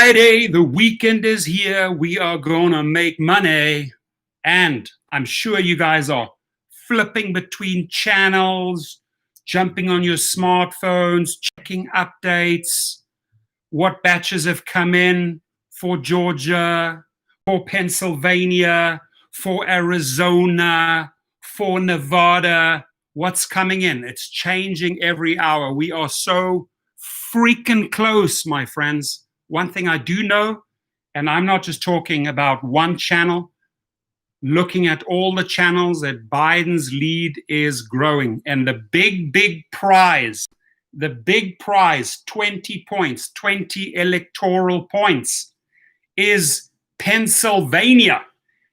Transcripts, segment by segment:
Friday, the weekend is here. We are gonna make money. And I'm sure you guys are flipping between channels, jumping on your smartphones, checking updates, what batches have come in for Georgia, for Pennsylvania, for Arizona, for Nevada, what's coming in. It's changing every hour. We are so freaking close, my friends. One thing I do know, and I'm not just talking about one channel, looking at all the channels, that Biden's lead is growing. And the big prize, 20 points, 20 electoral points, is Pennsylvania.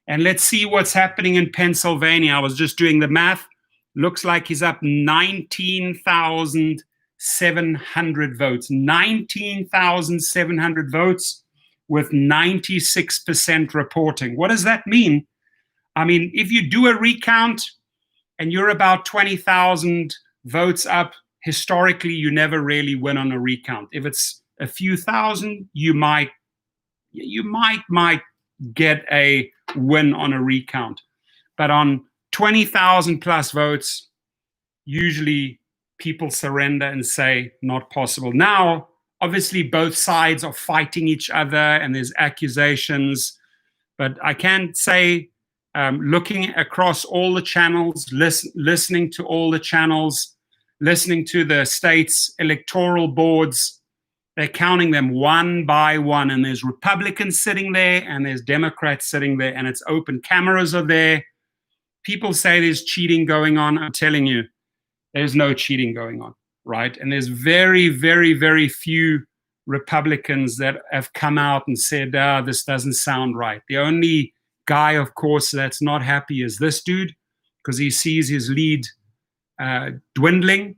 And let's see what's happening in Pennsylvania. I was just doing the math. Looks like he's up 19,700 votes. 19,700 votes with 96% reporting. What does that mean? I mean, if you do a recount and you're about 20,000 votes up, historically, you never really win on a recount. If it's a few thousand, you might get a win on a recount. But on 20,000 plus votes, usually people surrender and say, not possible. Now, obviously, both sides are fighting each other and there's accusations. But I can say, looking across all the channels, listening to all the channels, listening to the states' electoral boards, they're counting them one by one. And there's Republicans sitting there and there's Democrats sitting there, and it's open. Cameras are there. People say there's cheating going on. I'm telling you, there's no cheating going on, right? And there's very, very, very few Republicans that have come out and said, this doesn't sound right. The only guy, of course, that's not happy is this dude, because he sees his lead dwindling.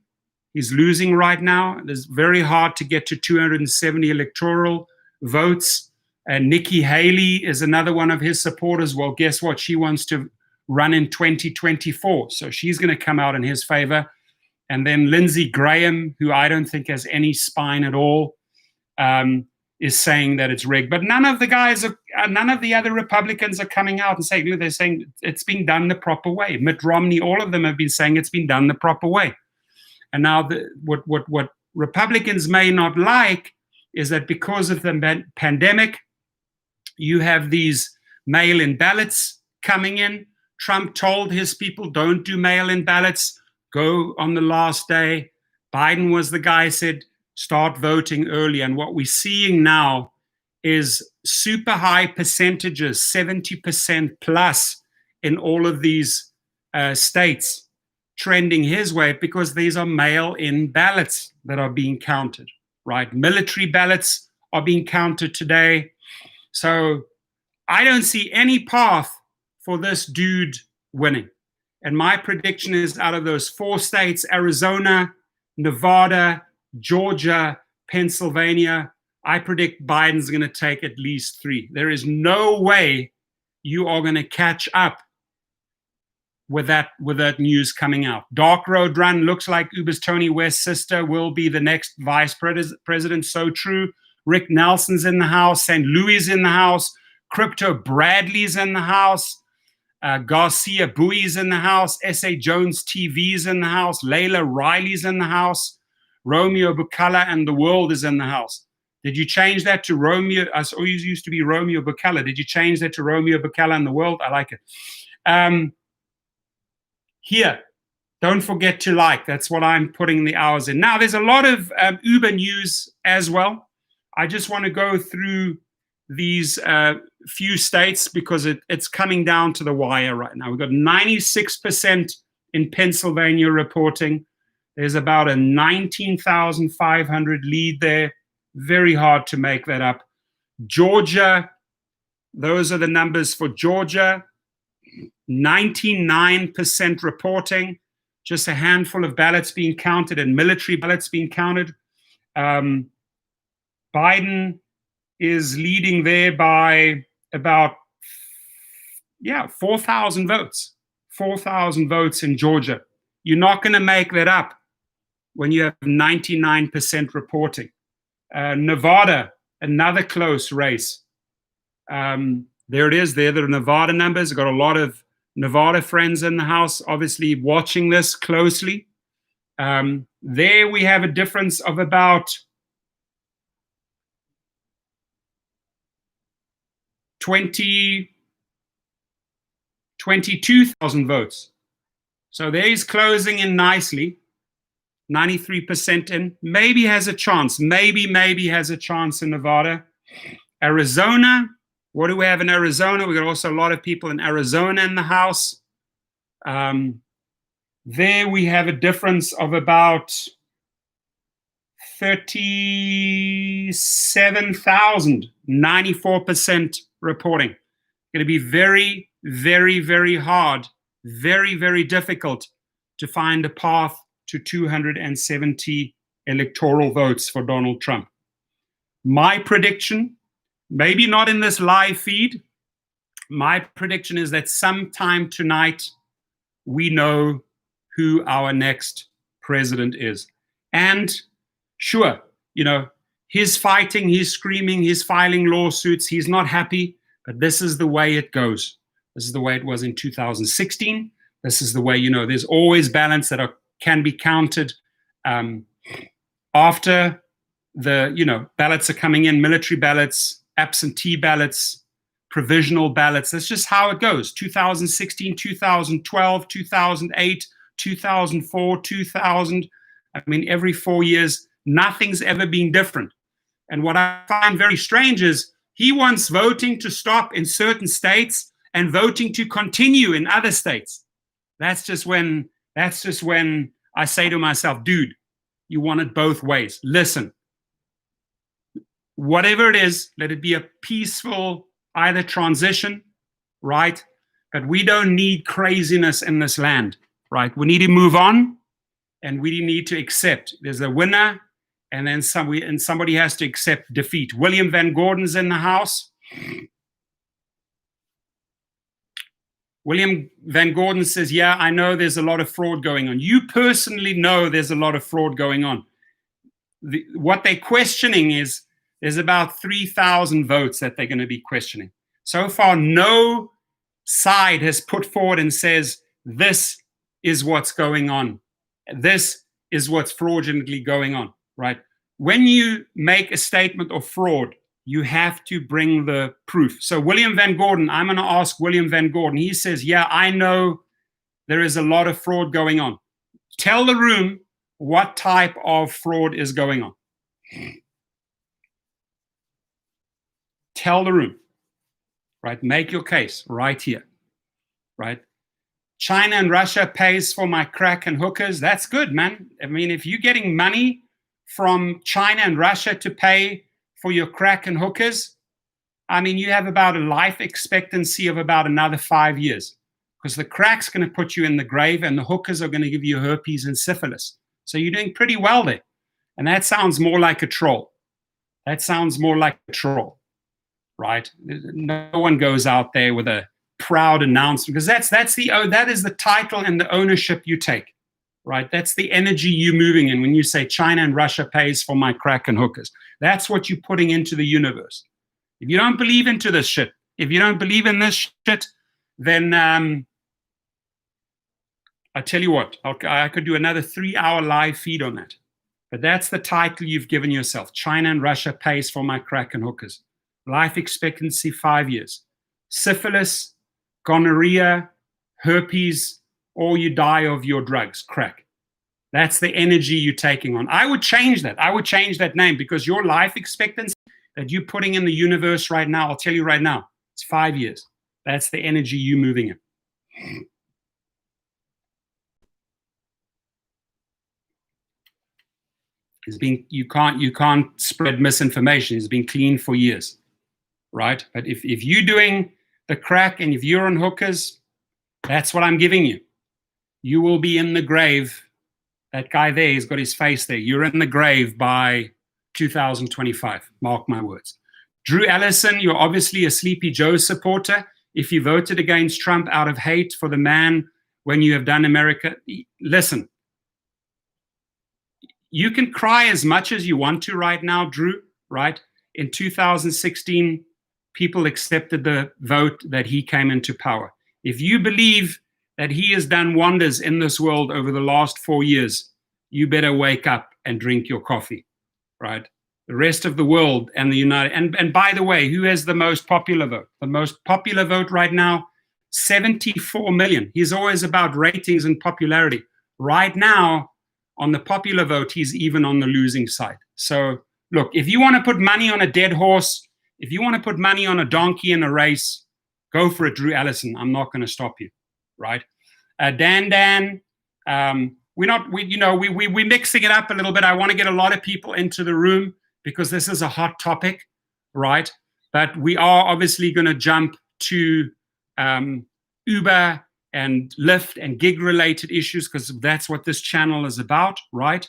He's losing right now. It's very hard to get to 270 electoral votes. And Nikki Haley is another one of his supporters. Well, guess what? She wants to run in 2024. So she's going to come out in his favor. And then Lindsey Graham, who I don't think has any spine at all, is saying that it's rigged. But none of the other Republicans are coming out and saying, look, they're saying it's been done the proper way. Mitt Romney, all of them have been saying it's been done the proper way. And now what Republicans may not like is that because of the pandemic, you have these mail-in ballots coming in. Trump told his people, don't do mail-in ballots, go on the last day. Biden was the guy who said, start voting early. And what we're seeing now is super high percentages, 70% plus in all of these states, trending his way, because these are mail-in ballots that are being counted, right? Military ballots are being counted today. So I don't see any path for this dude winning. And my prediction is, out of those 4 states, Arizona, Nevada, Georgia, Pennsylvania, I predict Biden's going to take at least 3. There is no way you are going to catch up with that news coming out. Dark Road Run looks like Uber's Tony West's sister will be the next vice president. So true. Rick Nelson's in the house. St. Louis is in the house. Crypto Bradley's in the house. Garcia Bowie's in the house. S.A. Jones TV's in the house. Layla Riley's in the house. Romeo Bucala and the World is in the house. Did you change that to Romeo? I always used to be Romeo Bucala. Did you change that to Romeo Bucala and the World? I like it. Here, don't forget to like. That's what I'm putting the hours in. Now, there's a lot of Uber news as well. I just want to go through these few states because it's coming down to the wire right now. We've got 96% in Pennsylvania reporting. There's about a 19,500 lead there. Very hard to make that up. Georgia, those are the numbers for Georgia. 99% reporting, just a handful of ballots being counted and military ballots being counted. Biden is leading there by about 4,000 votes. 4,000 votes in Georgia. You're not going to make that up when you have 99% reporting. Nevada, another close race. There it is. There are the Nevada numbers. I've got a lot of Nevada friends in the house, obviously watching this closely. There we have a difference of about 22,000 votes. So there he's closing in nicely, 93% in. Maybe has a chance. Maybe has a chance in Nevada. Arizona. What do we have in Arizona? We've got also a lot of people in Arizona in the house. There we have a difference of about 37,000, 94% reporting. Going to be very, very, very hard, very, very difficult to find a path to 270 electoral votes for Donald Trump. My prediction, maybe not in this live feed, my prediction is that sometime tonight we know who our next president is. And sure, he's fighting, he's screaming, he's filing lawsuits, he's not happy, but this is the way it goes. This is the way it was in 2016. This is the way, there's always balance that can be counted after the, ballots are coming in, military ballots, absentee ballots, provisional ballots. That's just how it goes. 2016, 2012, 2008, 2004, 2000. Every 4 years, nothing's ever been different. And what I find very strange is he wants voting to stop in certain states and voting to continue in other states. That's just when I say to myself, dude, you want it both ways. Listen, whatever it is, let it be a peaceful either transition, right? But we don't need craziness in this land, right? We need to move on, and we need to accept there's a winner, and then somebody has to accept defeat. William Van Gordon's in the house. William Van Gordon says, yeah, I know there's a lot of fraud going on. You personally know there's a lot of fraud going on. What they're questioning is there's about 3,000 votes that they're going to be questioning. So far, no side has put forward and says, this is what's going on. This is what's fraudulently going on, right? When you make a statement of fraud, you have to bring the proof. So William Van Gordon, I'm going to ask William Van Gordon. He says, yeah, I know there is a lot of fraud going on. Tell the room what type of fraud is going on. Tell the room, right? Make your case right here, right? China and Russia pays for my crack and hookers. That's good, man. If you're getting money from China and Russia to pay for your crack and hookers, you have about a life expectancy of about another 5 years, because the crack's going to put you in the grave and the hookers are going to give you herpes and syphilis. So you're doing pretty well there. And that sounds more like a troll. Right? No one goes out there with a proud announcement, because that is the title and the ownership you take, right? That's the energy you're moving in when you say China and Russia pays for my crack and hookers. That's what you're putting into the universe. If you don't believe into this shit, then I tell you what, I could do another 3-hour live feed on that. But that's the title you've given yourself. China and Russia pays for my crack and hookers. Life expectancy 5 years. Syphilis, gonorrhea, herpes, or you die of your drugs, crack. That's the energy you're taking on. I would change that. I would change that name, because your life expectancy that you're putting in the universe right now, I'll tell you right now, it's 5 years. That's the energy you're moving in. You can't spread misinformation. It's been clean for years, right? But if you're doing the crack and if you're on hookers, that's what I'm giving you. You will be in the grave. That guy there, he's got his face there. You're in the grave by 2025. Mark my words. Drew Allison, you're obviously a Sleepy Joe supporter. If you voted against Trump out of hate for the man when you have done America, listen. You can cry as much as you want to right now, Drew, right? in 2016, people accepted the vote that he came into power. If you believe that he has done wonders in this world over the last 4 years, you better wake up and drink your coffee, right? The rest of the world and the United, and by the way, who has the most popular vote? The most popular vote right now, 74 million. He's always about ratings and popularity. Right now, on the popular vote, he's even on the losing side. So look, if you want to put money on a dead horse, if you want to put money on a donkey in a race, go for it, Drew Allison. I'm not going to stop you, right? Dan, we're mixing it up a little bit. I want to get a lot of people into the room because this is a hot topic, right? But we are obviously going to jump to Uber and Lyft and gig-related issues because that's what this channel is about, right?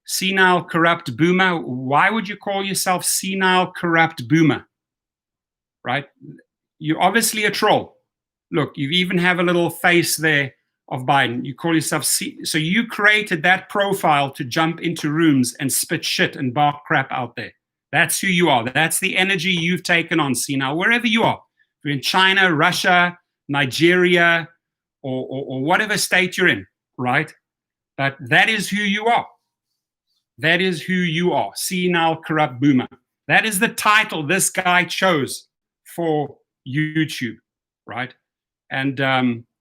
Senile corrupt boomer. Why would you call yourself senile corrupt boomer? Right? You're obviously a troll. Look, you even have a little face there of Biden. You call yourself so you created that profile to jump into rooms and spit shit and bark crap out there. That's who you are. That's the energy you've taken on, senile, wherever you are. If you're in China, Russia, Nigeria, or whatever state you're in, right? But that is who you are. That is who you are, senile corrupt boomer. That is the title this guy chose for YouTube, right? And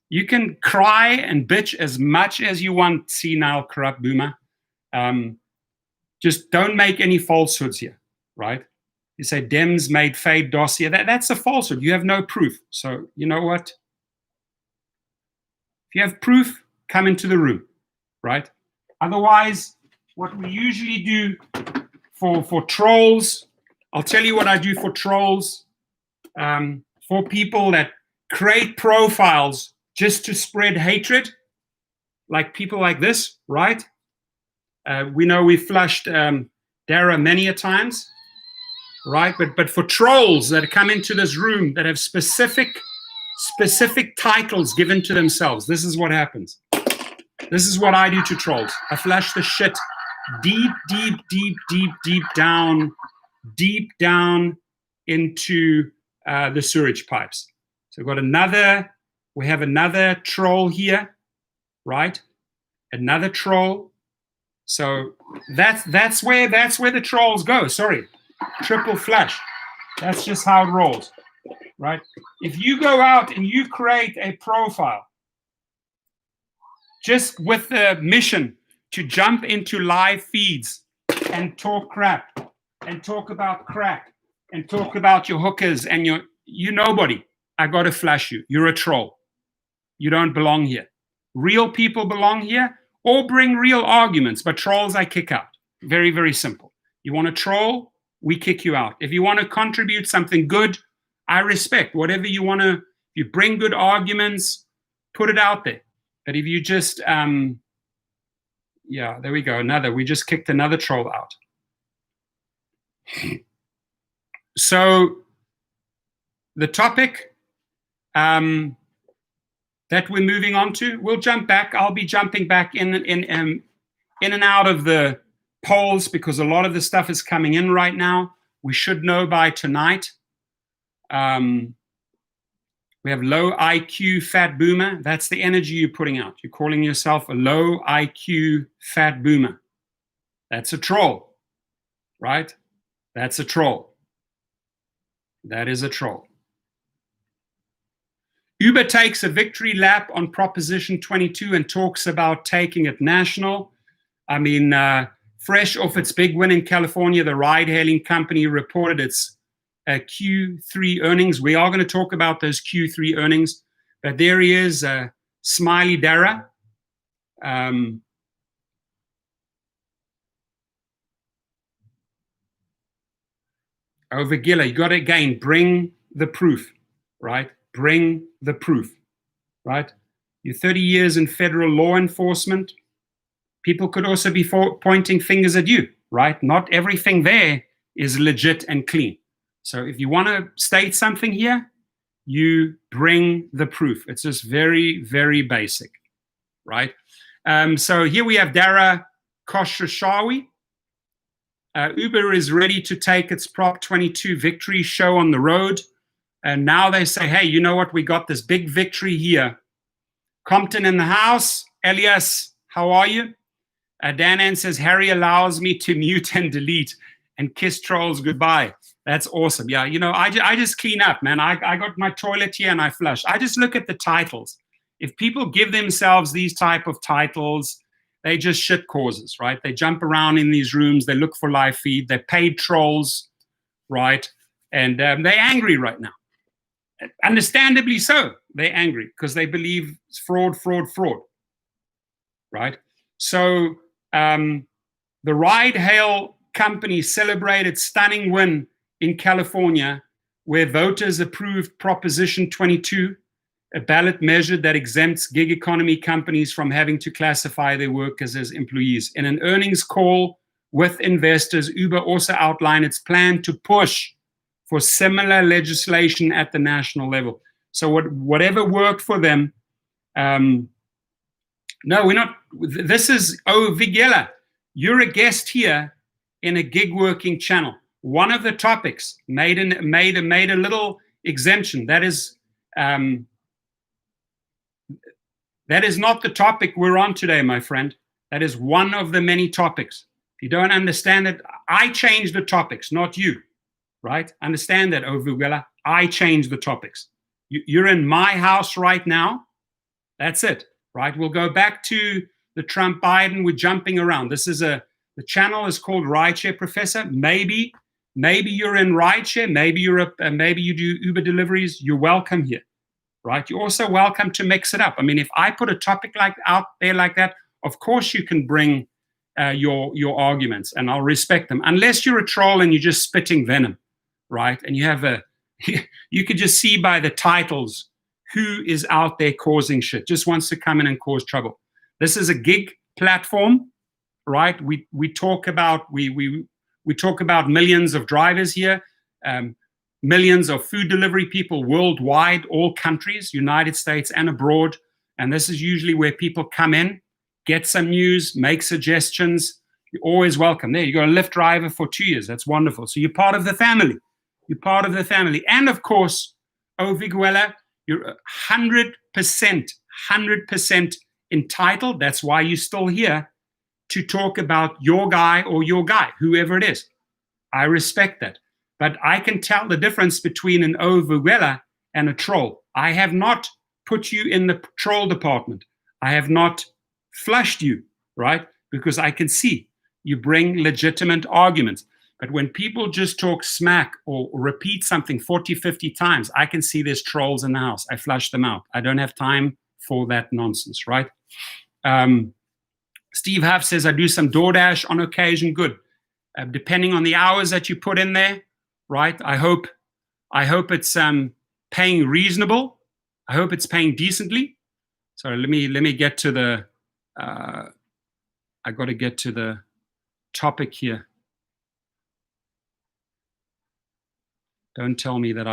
you can cry and bitch as much as you want, senile corrupt boomer. Just don't make any falsehoods here, right? You say Dems made fake dossier. That's a falsehood. You have no proof. So you know what? If you have proof, come into the room, right? Otherwise, what we usually do for trolls, I'll tell you what I do for trolls, for people that create profiles just to spread hatred, like people like this, right? We know we've flushed Dara many a times, right? But for trolls that come into this room that have specific titles given to themselves, this is what happens. This is what I do to trolls. I flush the shit deep down into the sewage pipes. So we have another troll here, right? Another troll. So that's where the trolls go. Sorry, triple flush. That's just how it rolls, right? If you go out and you create a profile just with the mission to jump into live feeds and talk crap and talk about crack and talk about your hookers and you nobody, I got to flash you. You're a troll. You don't belong here. Real people belong here, or bring real arguments, but trolls I kick out. Very, very simple. You want to troll, we kick you out. If you want to contribute something good, I respect whatever you want to. If you bring good arguments, put it out there. But if you just, yeah, there we go. We just kicked another troll out. So the topic that we're moving on to, we'll jump back. I'll be jumping back in and out of the polls because a lot of the stuff is coming in right now. We should know by tonight. We have low IQ fat boomer. That's the energy you're putting out. You're calling yourself a low IQ fat boomer. That's a troll, right? That's a troll. That is a troll. Uber takes a victory lap on Proposition 22 and talks about taking it national. I mean, fresh off its big win in California, the ride-hailing company reported its Q3 earnings. We are going to talk about those Q3 earnings, but there he is, Smiley Dara. Over Gilla, you got to, again, bring the proof, right? Bring the proof, right? You're 30 years in federal law enforcement. People could also be pointing fingers at you, right? Not everything there is legit and clean. So if you want to state something here, you bring the proof. It's just very, very basic, right? So here we have Dara Khosrowshahi. Uber is ready to take its Prop 22 victory show on the road. And now they say, hey, you know what? We got this big victory here. Compton in the house. Elias, how are you? Dan Ann says, Harry allows me to mute and delete and kiss trolls goodbye. That's awesome. Yeah, I just clean up, man. I got my toilet here and I flush. I just look at the titles. If people give themselves these type of titles, they just shit causes, right? They jump around in these rooms. They look for live feed. They're paid trolls, right? And they're angry right now. Understandably so. They're angry because they believe it's fraud, right? So the ride hail company celebrated stunning win in California, where voters approved Proposition 22, a ballot measure that exempts gig economy companies from having to classify their workers as employees. In an earnings call with investors, Uber also outlined its plan to push for similar legislation at the national level. So whatever worked for them, no, we're not. This is Vigela. You're a guest here in a gig working channel. One of the topics made a little exemption. That is not the topic we're on today, my friend. That is one of the many topics. If you don't understand it, I change the topics, not you, right? Understand that, Vigela. I change the topics. You're in my house right now. That's it. Right, we'll go back to the Trump Biden. We're jumping around. The channel is called Rideshare Professor. Maybe you're in Rideshare. Maybe maybe you do Uber deliveries. You're welcome here, right? You're also welcome to mix it up. I mean, if I put a topic out there like that, of course you can bring your arguments, and I'll respect them. Unless you're a troll and you're just spitting venom, right? And you have you could just see by the titles who is out there causing shit, just wants to come in and cause trouble. This is a gig platform, right? We talk about millions of drivers here, millions of food delivery people worldwide, all countries, United States and abroad. And this is usually where people come in, get some news, make suggestions. You're always welcome. There, you got a Lyft driver for 2 years. That's wonderful. So you're part of the family. You're part of the family. And of course, Viguela, you're 100% entitled. That's why you're still here to talk about your guy or your guy, whoever it is. I respect that. But I can tell the difference between an Viguela and a troll. I have not put you in the troll department. I have not flushed you, right? Because I can see you bring legitimate arguments. But when people just talk smack or repeat something 40, 50 times, I can see there's trolls in the house. I flush them out. I don't have time for that nonsense, right? Steve Huff says, I do some DoorDash on occasion. Good. Depending on the hours that you put in there, right? I hope it's paying reasonable. I hope it's paying decently. So let me get to the, I got to get to the topic here. Don't tell me that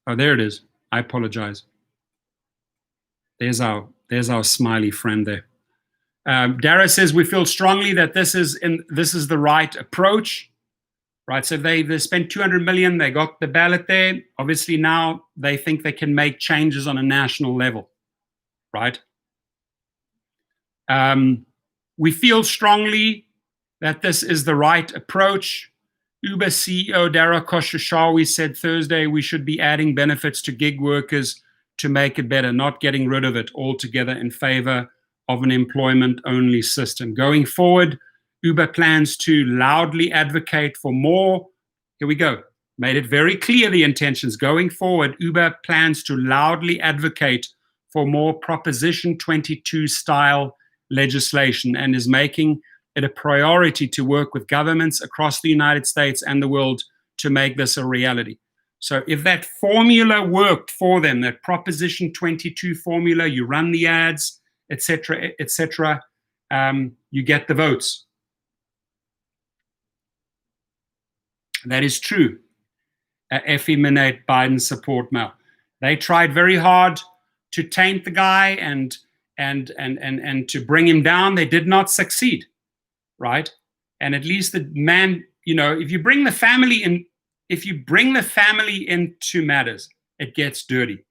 oh, there it is. I apologize. There's our smiley friend there. Dara says, we feel strongly that this is the right approach, right? So they spent 200 million. They got the ballot there. Obviously now they think they can make changes on a national level, right? We feel strongly that this is the right approach. Uber CEO Dara Khosrowshahi said Thursday we should be adding benefits to gig workers to make it better, not getting rid of it altogether in favor of an employment-only system. Going forward, Uber plans to loudly advocate for more. Here we go. Made it very clear the intentions. Going forward, Uber plans to loudly advocate for more Proposition 22 style legislation and is making it a priority to work with governments across the United States and the world to make this a reality. So if that formula worked for them, that Proposition 22 formula, you run the ads, etc., you get the votes. That is true. Effeminate Biden support mail. They tried very hard to taint the guy and to bring him down. They did not succeed, right? And at least the man, if you bring the family into matters, it gets dirty.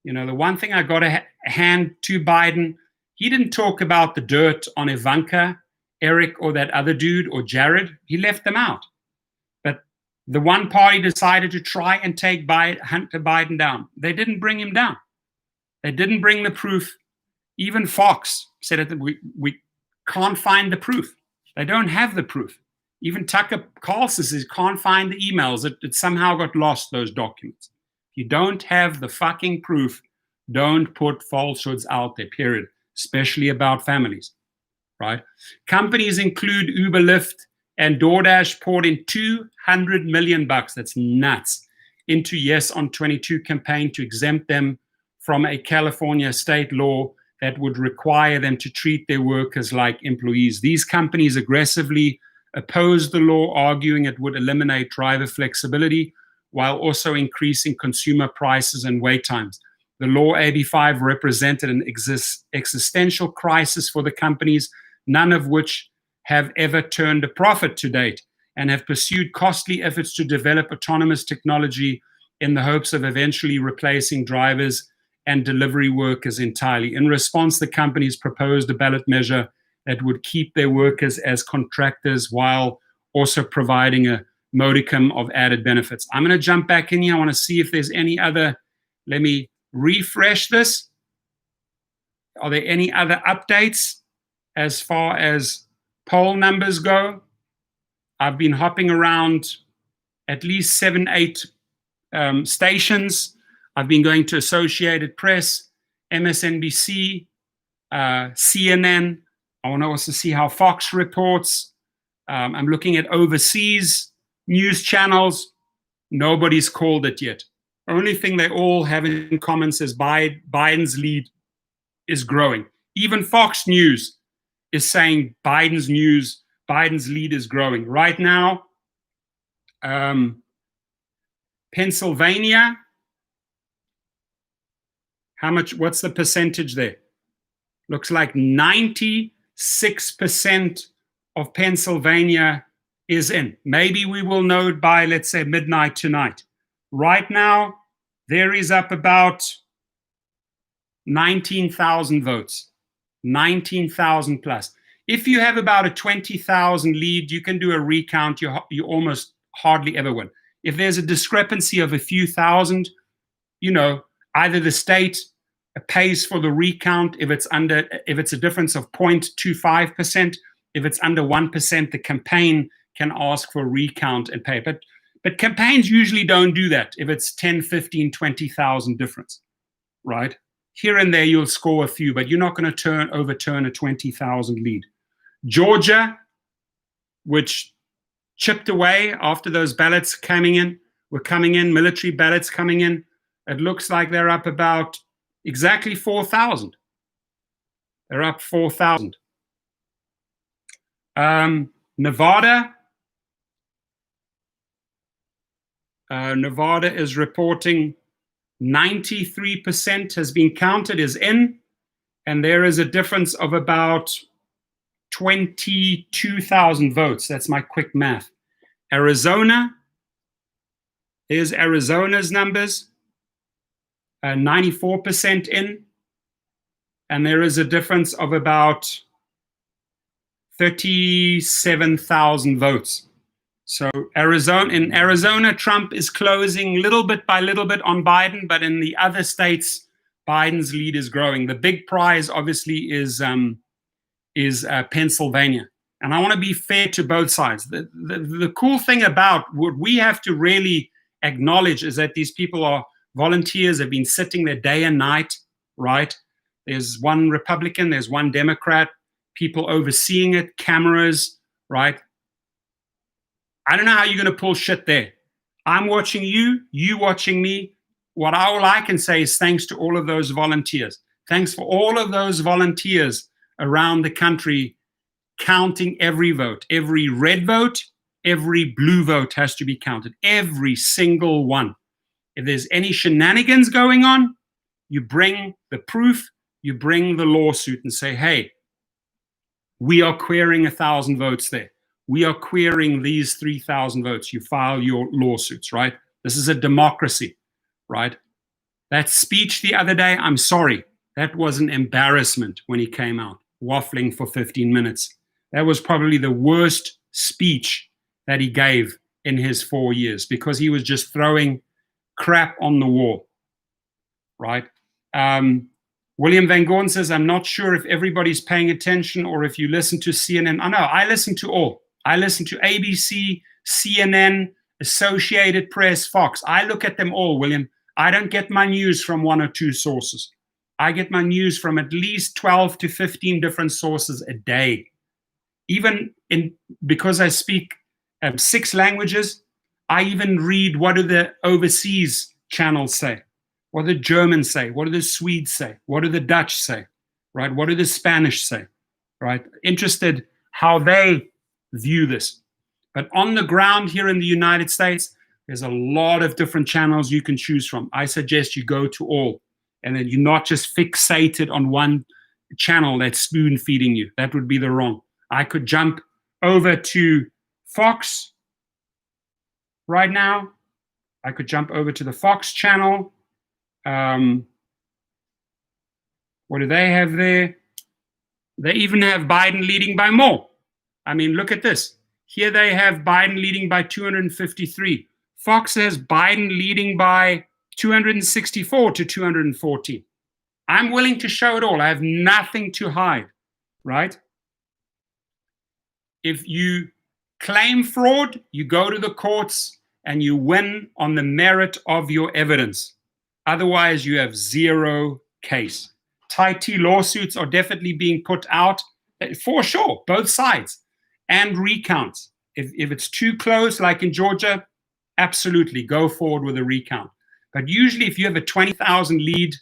The one thing I got to hand to Biden, he didn't talk about the dirt on Ivanka, Eric, or that other dude, or Jared. He left them out. But the one party decided to try and take Hunter Biden down. They didn't bring him down. They didn't bring the proof. Even Fox said that we can't find the proof. They don't have the proof. Even Tucker Carlson says can't find the emails. It somehow got lost, those documents. If you don't have the fucking proof, don't put falsehoods out there, period. Especially about families, right? Companies include Uber, Lyft, and DoorDash poured in $200 million, that's nuts, into Yes on 22 campaign to exempt them from a California state law that would require them to treat their workers like employees. These companies aggressively opposed the law, arguing it would eliminate driver flexibility while also increasing consumer prices and wait times. The law AB5 represented an existential crisis for the companies, none of which have ever turned a profit to date, and have pursued costly efforts to develop autonomous technology in the hopes of eventually replacing drivers and delivery workers entirely. In response, the companies proposed a ballot measure that would keep their workers as contractors while also providing a modicum of added benefits. I'm going to jump back in here. I want to see if there's any other, let me refresh this. Are there any other updates as far as poll numbers go? I've been hopping around at least 7, 8 stations. I've been going to Associated Press, MSNBC, CNN. I want to also see how Fox reports. I'm looking at overseas news channels. Nobody's called it yet. Only thing they all have in common says Biden's lead is growing. Even Fox News is saying Biden's lead is growing. Right now, Pennsylvania, what's the percentage there? Looks like 96% of Pennsylvania is in. Maybe we will know by, let's say, midnight tonight. Right now, there is up about 19,000 votes, 19,000 plus. If you have about a 20,000 lead, you can do a recount. You almost hardly ever win. If there's a discrepancy of a few thousand, either the state pays for the recount if it's a difference of 0.25%. If it's under 1%, the campaign can ask for a recount and pay. But campaigns usually don't do that if it's 10, 15, 20,000 difference, right? Here and there you'll score a few, but you're not going to overturn a 20,000 lead. Georgia, which chipped away after those ballots were coming in, military ballots coming in. It looks like they're up about exactly 4,000. They're up 4,000. Nevada is reporting 93% has been counted as in, and there is a difference of about 22,000 votes. That's my quick math. Arizona, here's Arizona's numbers, 94% in, and there is a difference of about 37,000 votes. So in Arizona, Trump is closing little bit by little bit on Biden, but in the other states, Biden's lead is growing. The big prize, obviously, is Pennsylvania. And I want to be fair to both sides. The cool thing about what we have to really acknowledge is that these people are volunteers, have been sitting there day and night, right? There's one Republican, there's one Democrat, people overseeing it, cameras, right? I don't know how you're going to pull shit there. I'm watching you watching me. All I can say is thanks to all of those volunteers. Thanks for all of those volunteers around the country counting every vote. Every red vote, every blue vote has to be counted. Every single one. If there's any shenanigans going on, you bring the proof, you bring the lawsuit and say, hey, we are querying 1,000 votes there. we are querying these 3,000 votes. You file your lawsuits, right? This is a democracy, right? That speech the other day, I'm sorry, that was an embarrassment when he came out, waffling for 15 minutes. That was probably the worst speech that he gave in his 4 years, because he was just throwing crap on the wall, right? William Van Gorn says, I'm not sure if everybody's paying attention or if you listen to CNN. I know, I listen to all. I listen to ABC, CNN, Associated Press, Fox. I look at them all, William. I don't get my news from 1 or 2 sources. I get my news from at least 12 to 15 different sources a day. Even because I speak 6 languages, I even read what do the overseas channels say, what do the Germans say, what do the Swedes say, what do the Dutch say, right? What do the Spanish say, right? Interested how they view this. But on the ground here in the United States, there's a lot of different channels you can choose from. I suggest you go to all, and then you're not just fixated on one channel that's spoon feeding you. That would be the wrong. I could jump over to Fox right now. I could jump over to the Fox channel. What do they have there? They even have Biden leading by more. I mean, look at this. Here they have Biden leading by 253. Fox has Biden leading by 264 to 214. I'm willing to show it all. I have nothing to hide, right? If you claim fraud, you go to the courts and you win on the merit of your evidence. Otherwise, you have zero case. Type T lawsuits are definitely being put out, for sure, both sides, and recounts. If it's too close, like in Georgia, absolutely go forward with a recount. But usually if you have a 20,000 lead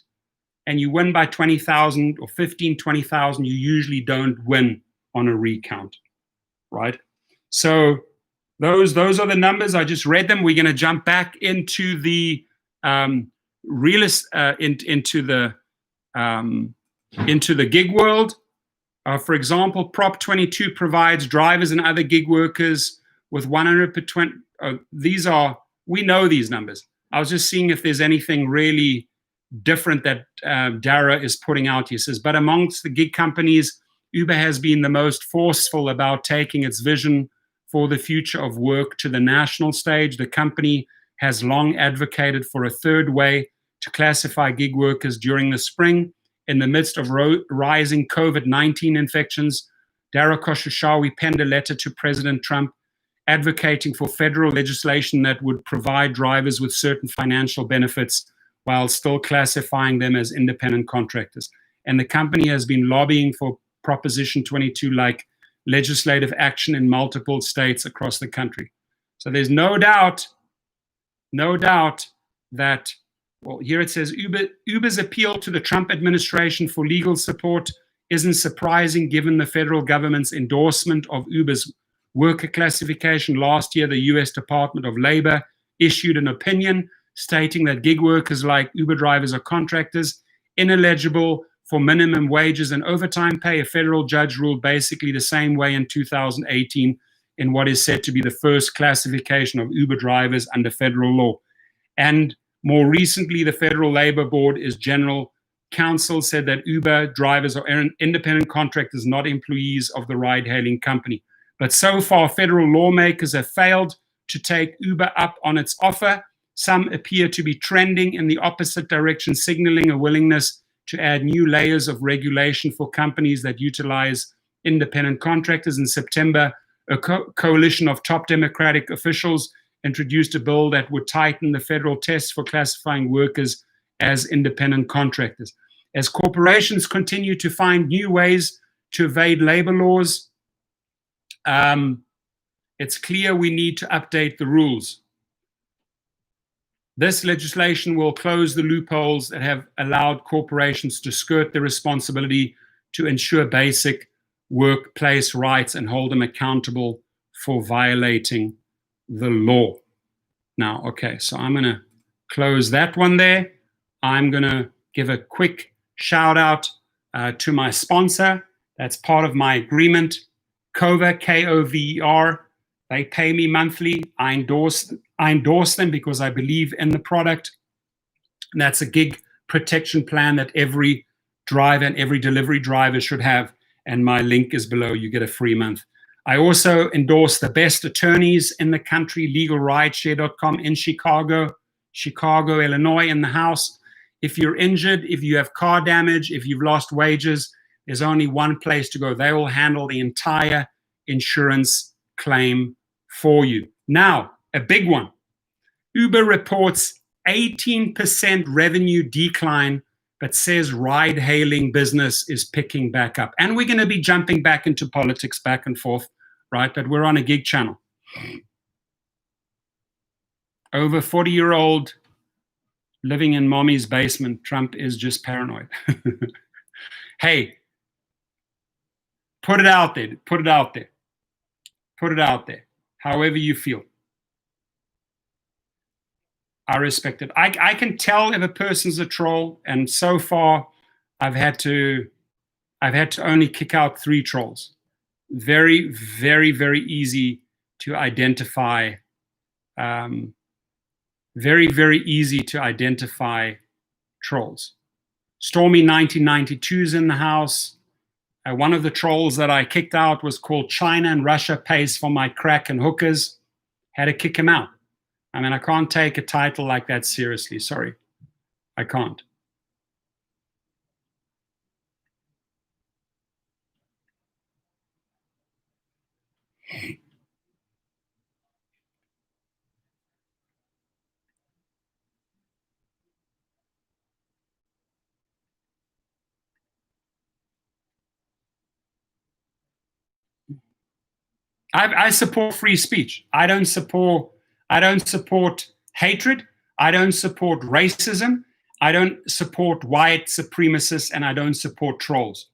and you win by 20,000 or 15, 20,000, you usually don't win on a recount, right? So those are the numbers. I just read them. We're going to jump back into the into the gig world. For example, Prop 22 provides drivers and other gig workers with 100%. We know these numbers. I was just seeing if there's anything really different that Dara is putting out. He says, but amongst the gig companies, Uber has been the most forceful about taking its vision for the future of work to the national stage. The company has long advocated for a third way to classify gig workers during the spring. In the midst of rising COVID-19 infections, Dara Khosrowshahi penned a letter to President Trump advocating for federal legislation that would provide drivers with certain financial benefits while still classifying them as independent contractors. And the company has been lobbying for Proposition 22 like legislative action in multiple states across the country. So there's no doubt that, well, here it says Uber's appeal to the Trump administration for legal support isn't surprising given the federal government's endorsement of Uber's worker classification. Last year, the US Department of Labor issued an opinion stating that gig workers like Uber drivers are contractors, ineligible for minimum wages and overtime pay. A federal judge ruled basically the same way in 2018 in what is said to be the first classification of Uber drivers under federal law. And more recently, the Federal Labor Board's general counsel said that Uber drivers are independent contractors, not employees of the ride-hailing company. But so far, federal lawmakers have failed to take Uber up on its offer. Some appear to be trending in the opposite direction, signaling a willingness to add new layers of regulation for companies that utilize independent contractors. In September, a coalition of top Democratic officials introduced a bill that would tighten the federal tests for classifying workers as independent contractors. As corporations continue to find new ways to evade labor laws, it's clear we need to update the rules. This legislation will close the loopholes that have allowed corporations to skirt their responsibility to ensure basic workplace rights and hold them accountable for violating the law. Now, okay, so I'm going to close that one there. I'm going to give a quick shout out to my sponsor. That's part of my agreement Cover, Kover. They pay me monthly. I endorse them because I believe in the product. And that's a gig protection plan that every driver and every delivery driver should have. And my link is below. You get a free month. I also endorse the best attorneys in the country, legalrideshare.com in Chicago, Illinois, in the house. If you're injured, if you have car damage, if you've lost wages, there's only one place to go. They will handle the entire insurance claim for you. Now, a big one. Uber reports 18% revenue decline, but says ride-hailing business is picking back up. And we're going to be jumping back into politics back and forth, right? But we're on a gig channel. Over 40-year-old living in mommy's basement. Trump is just paranoid. Hey, put it out there. Put it out there. Put it out there. However you feel. I respect it. I can tell if a person's a troll, and so far I've had to only kick out 3 trolls. Very, very, very easy to identify. Very, very easy to identify trolls. Stormy 1992 is in the house. One of the trolls that I kicked out was called China and Russia Pays for My Crack and Hookers. Had to kick him out. I mean, I can't take a title like that seriously. Sorry, I can't. I support free speech. I don't support hatred. I don't support racism. I don't support white supremacists, and I don't support trolls.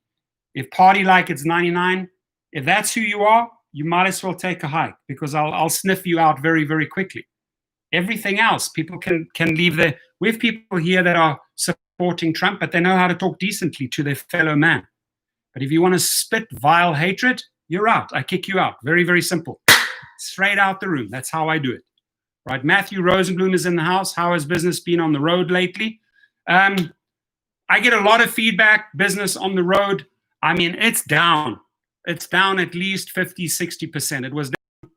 If party like it's 99, if that's who you are, you might as well take a hike, because I'll sniff you out very, very quickly. Everything else, people can leave there. We have people here that are supporting Trump, but they know how to talk decently to their fellow man. But if you want to spit vile hatred, you're out. I kick you out. Very, very simple. Straight out the room. That's how I do it. Right? Matthew Rosenblum is in the house. How has business been on the road lately? I get a lot of feedback. Business on the road, I mean, it's down. It's down at least 50, 60%. It was down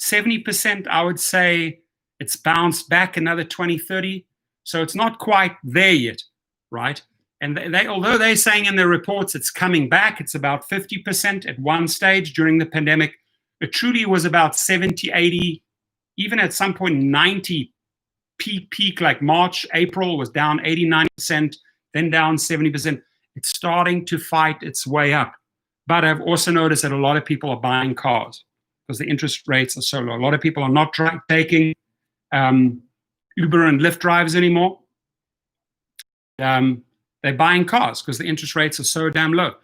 70%. I would say it's bounced back another 20, 30. So it's not quite there yet, right? And although they're saying in their reports it's coming back, it's about 50% at one stage during the pandemic. It truly was about 70, 80, even at some point 90 peak like March, April was down 89%, then down 70%. It's starting to fight its way up. But I've also noticed that a lot of people are buying cars because the interest rates are so low. A lot of people are not taking Uber and Lyft drives anymore. They're buying cars because the interest rates are so damn low.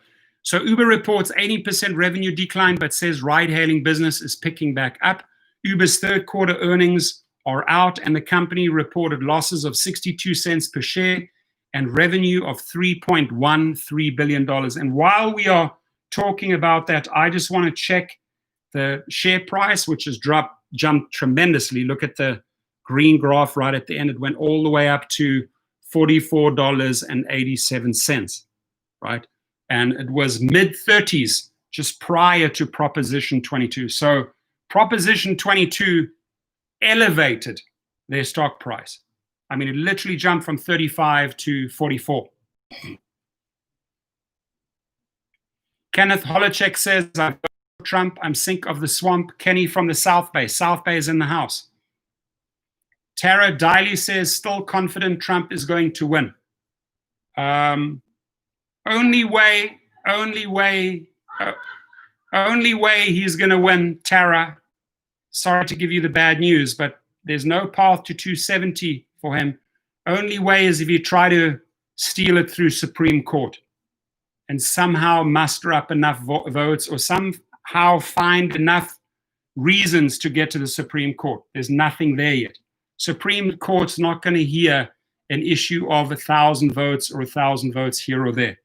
So Uber reports 80% revenue decline, but says ride-hailing business is picking back up. Uber's third quarter earnings are out, and the company reported losses of 62 cents per share and revenue of $3.13 billion. And while we are talking about that, I just want to check the share price, which has jumped tremendously. Look at the green graph right at the end. It went all the way up to $44.87, right? And it was mid-30s just prior to Proposition 22. So Proposition 22 elevated their stock price. I mean, it literally jumped from 35 to 44. Kenneth Holacek says, I vote for Trump. I'm sink of the swamp. Kenny from the South Bay. South Bay is in the house. Tara Diley says, still confident Trump is going to win. Only way he's going to win, Tara. Sorry to give you the bad news, but there's no path to 270 for him. Only way is if you try to steal it through Supreme Court and somehow muster up enough votes or somehow find enough reasons to get to the Supreme Court. There's nothing there yet. Supreme Court's not going to hear an issue of 1,000 votes or 1,000 votes here or there.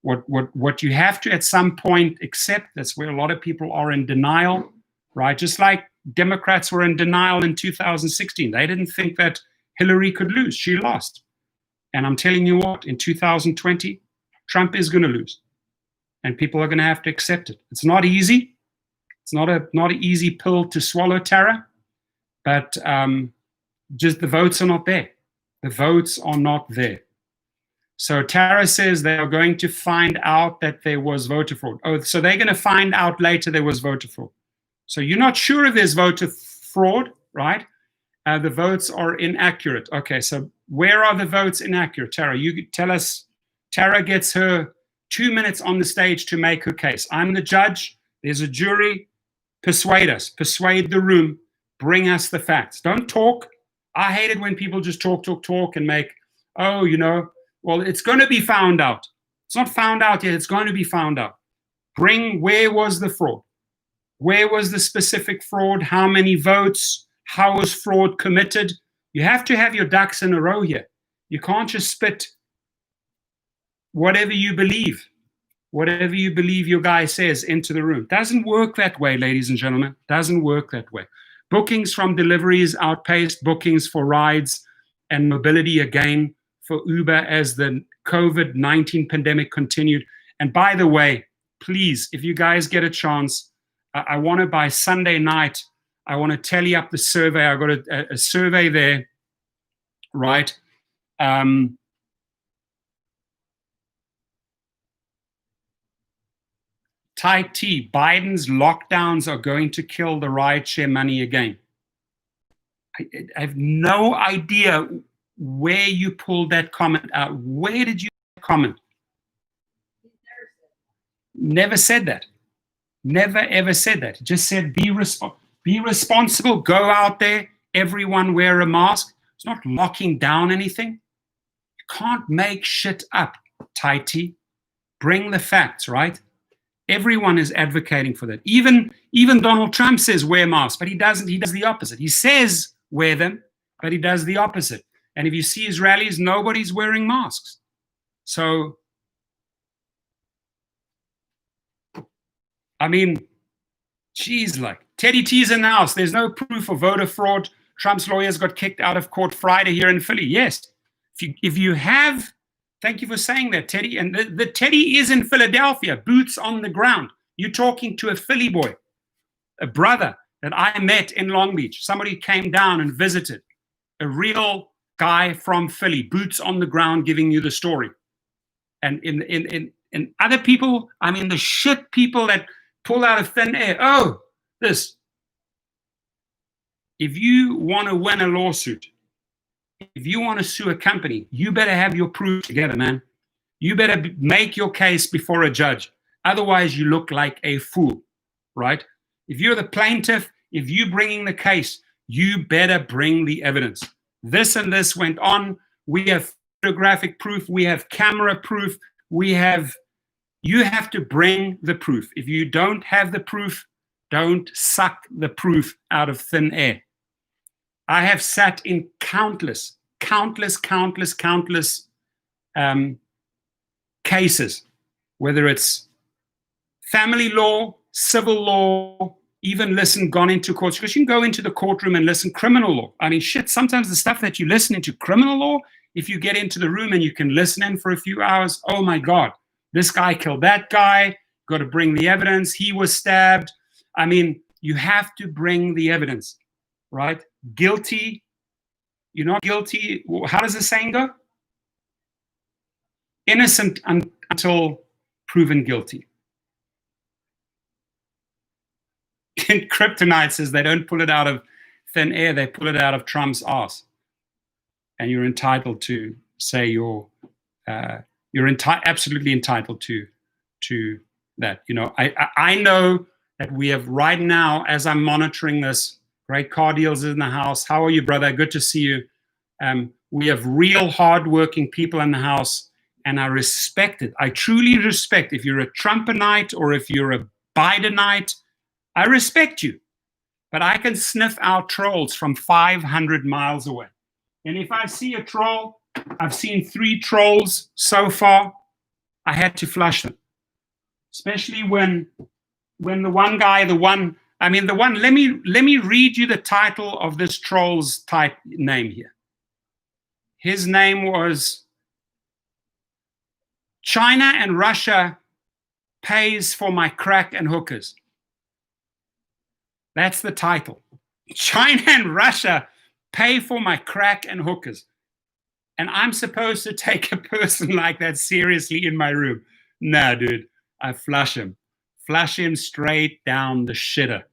What you have to at some point accept, that's where a lot of people are in denial, right? Just like Democrats were in denial in 2016. They didn't think that Hillary could lose. She lost. And I'm telling you what, in 2020, Trump is going to lose. And people are going to have to accept it. It's not easy. It's not an easy pill to swallow, Tara. But just the votes are not there. The votes are not there. So Tara says they are going to find out that there was voter fraud. Oh, so they're going to find out later there was voter fraud. So you're not sure if there's voter fraud, right? The votes are inaccurate. Okay, so where are the votes inaccurate? Tara, you tell us. Tara gets her 2 minutes on the stage to make her case. I'm the judge. There's a jury. Persuade us. Persuade the room. Bring us the facts. Don't talk. I hate it when people just talk and make, oh, you know, well, it's going to be found out. It's not found out yet. It's going to be found out. Bring, where was the fraud? Where was the specific fraud? How many votes? How was fraud committed? You have to have your ducks in a row here. You can't just spit whatever you believe your guy says into the room. Doesn't work that way, ladies and gentlemen. Doesn't work that way. Bookings from deliveries outpaced bookings for rides and mobility again for Uber as the COVID-19 pandemic continued. And by the way, please, if you guys get a chance, I want to, by Sunday night, I want to tally up the survey. I got a survey there, right? Tight T, Biden's lockdowns are going to kill the rideshare money again. I have no idea where you pulled that comment out. Where did you comment? Never said that. Never ever said that. Just said be responsible, go out there, everyone wear a mask. It's not locking down anything. You can't make shit up, Tight T. Bring the facts, right? Everyone is advocating for that. Even Donald Trump says wear masks, but he doesn't. He does the opposite. He says wear them, but he does the opposite. And if you see his rallies, nobody's wearing masks. So, I mean, geez, like, Teddy T's in the house. There's no proof of voter fraud. Trump's lawyers got kicked out of court Friday here in Philly. Yes. If you have, thank you for saying that, Teddy. And the Teddy is in Philadelphia, boots on the ground. You're talking to a Philly boy, a brother that I met in Long Beach. Somebody came down and visited, a real guy from Philly, boots on the ground, giving you the story. And in other people, I mean, the shit people that pull out of thin air. Oh, this. If you want to win a lawsuit, if you want to sue a company, you better have your proof together, man. You better make your case before a judge. Otherwise, you look like a fool, right? If you're the plaintiff, if you're bringing the case, you better bring the evidence. This and this went on. We have photographic proof. We have camera proof. You have to bring the proof. If you don't have the proof, don't suck the proof out of thin air. I have sat in countless cases, whether it's family law, civil law, even gone into courts, because you can go into the courtroom and listen criminal law. I mean, shit, sometimes the stuff that you listen into criminal law, if you get into the room and you can listen in for a few hours, oh my God, this guy killed that guy, got to bring the evidence, he was stabbed. I mean, you have to bring the evidence, right? Guilty, you're not guilty. How does the saying go? Innocent until proven guilty. And Kryptonite says they don't pull it out of thin air, they pull it out of Trump's ass. And you're entitled to say you're absolutely entitled to that. You know, I know that we have right now, as I'm monitoring this, great car deals in the house. How are you, brother? Good to see you. We have real hardworking people in the house, and I respect it. I truly respect. If you're a Trumpanite or if you're a Bidenite, I respect you. But I can sniff out trolls from 500 miles away. And if I see a troll, I've seen 3 trolls so far. I had to flush them, especially when the one guy, let me read you the title of this troll's type name here. His name was China and Russia pays for my crack and hookers. That's the title. China and Russia pay for my crack and hookers. And I'm supposed to take a person like that seriously in my room. No, dude, I flush him. Flush him straight down the shitter.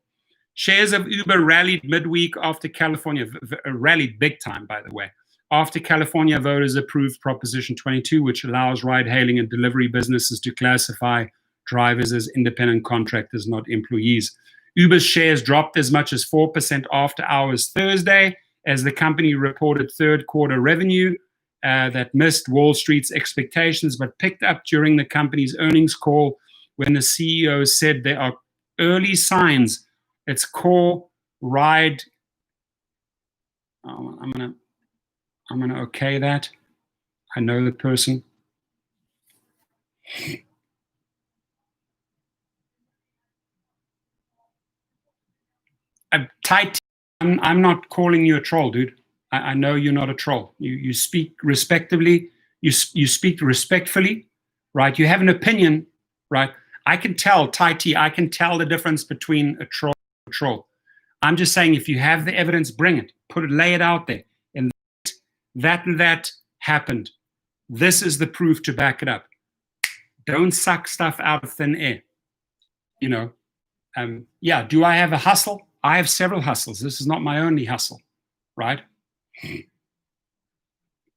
Shares of Uber rallied midweek after California, rallied big time, by the way, after California voters approved Proposition 22, which allows ride-hailing and delivery businesses to classify drivers as independent contractors, not employees. Uber's shares dropped as much as 4% after hours Thursday, as the company reported third quarter revenue that missed Wall Street's expectations, but picked up during the company's earnings call when the CEO said there are early signs its core ride. Oh, I'm gonna okay that. I know the person. I'm not calling you a troll, dude. I know you're not a troll. You speak respectively. You speak respectfully, right? You have an opinion, right? I can tell, I can tell the difference between a troll and a troll. I'm just saying, if you have the evidence, bring it. Lay it out there. And that happened. This is the proof to back it up. Don't suck stuff out of thin air. You know, yeah, do I have a hustle? I have several hustles. This is not my only hustle, right?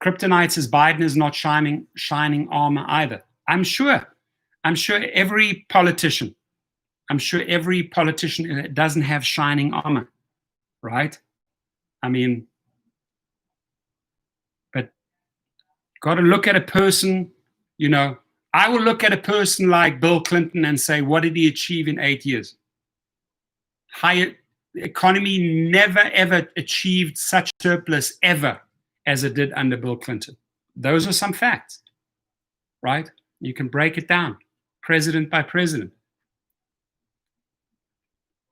Kryptonite says Biden is not shining armor either. I'm sure every politician doesn't have shining armor, right? I mean, but got to look at a person, you know, I will look at a person like Bill Clinton and say, what did he achieve in 8 years? The economy never, ever achieved such surplus ever as it did under Bill Clinton. Those are some facts, right? You can break it down, president by president.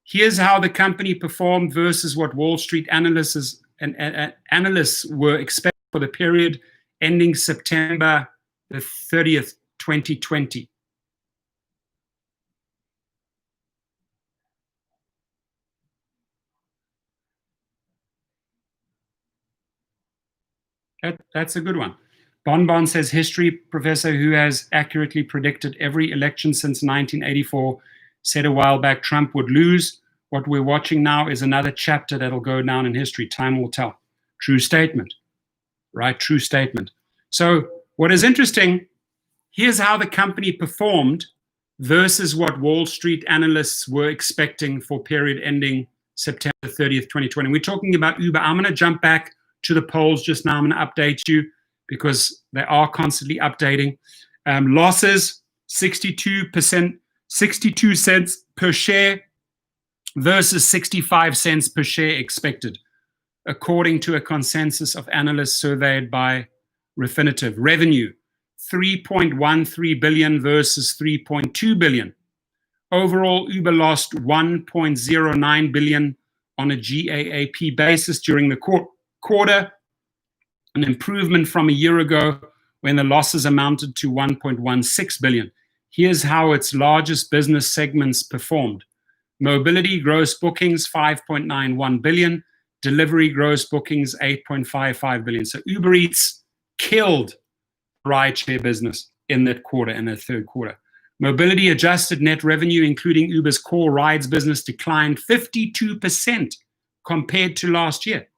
Here's how the company performed versus what Wall Street analysts were expecting for the period ending September the 30th, 2020. That's a good one. Bonbon says, history professor who has accurately predicted every election since 1984 said a while back Trump would lose. What we're watching now is another chapter that'll go down in history. Time will tell. True statement, right? True statement. So what is interesting, here's how the company performed versus what Wall Street analysts were expecting for period ending September 30th, 2020. We're talking about Uber. I'm going to jump back to the polls just now. I'm going to update you because they are constantly updating. Losses, 62%, 62 cents per share versus 65 cents per share expected, according to a consensus of analysts surveyed by Refinitiv. Revenue, 3.13 billion versus 3.2 billion. Overall, Uber lost 1.09 billion on a GAAP basis during the quarter, an improvement from a year ago when the losses amounted to 1.16 billion. Here's how its largest business segments performed. Mobility gross bookings, 5.91 billion. Delivery gross bookings, 8.55 billion. So Uber Eats killed the rideshare business in that quarter, in the third quarter. Mobility adjusted net revenue, including Uber's core rides business, declined 52% compared to last year.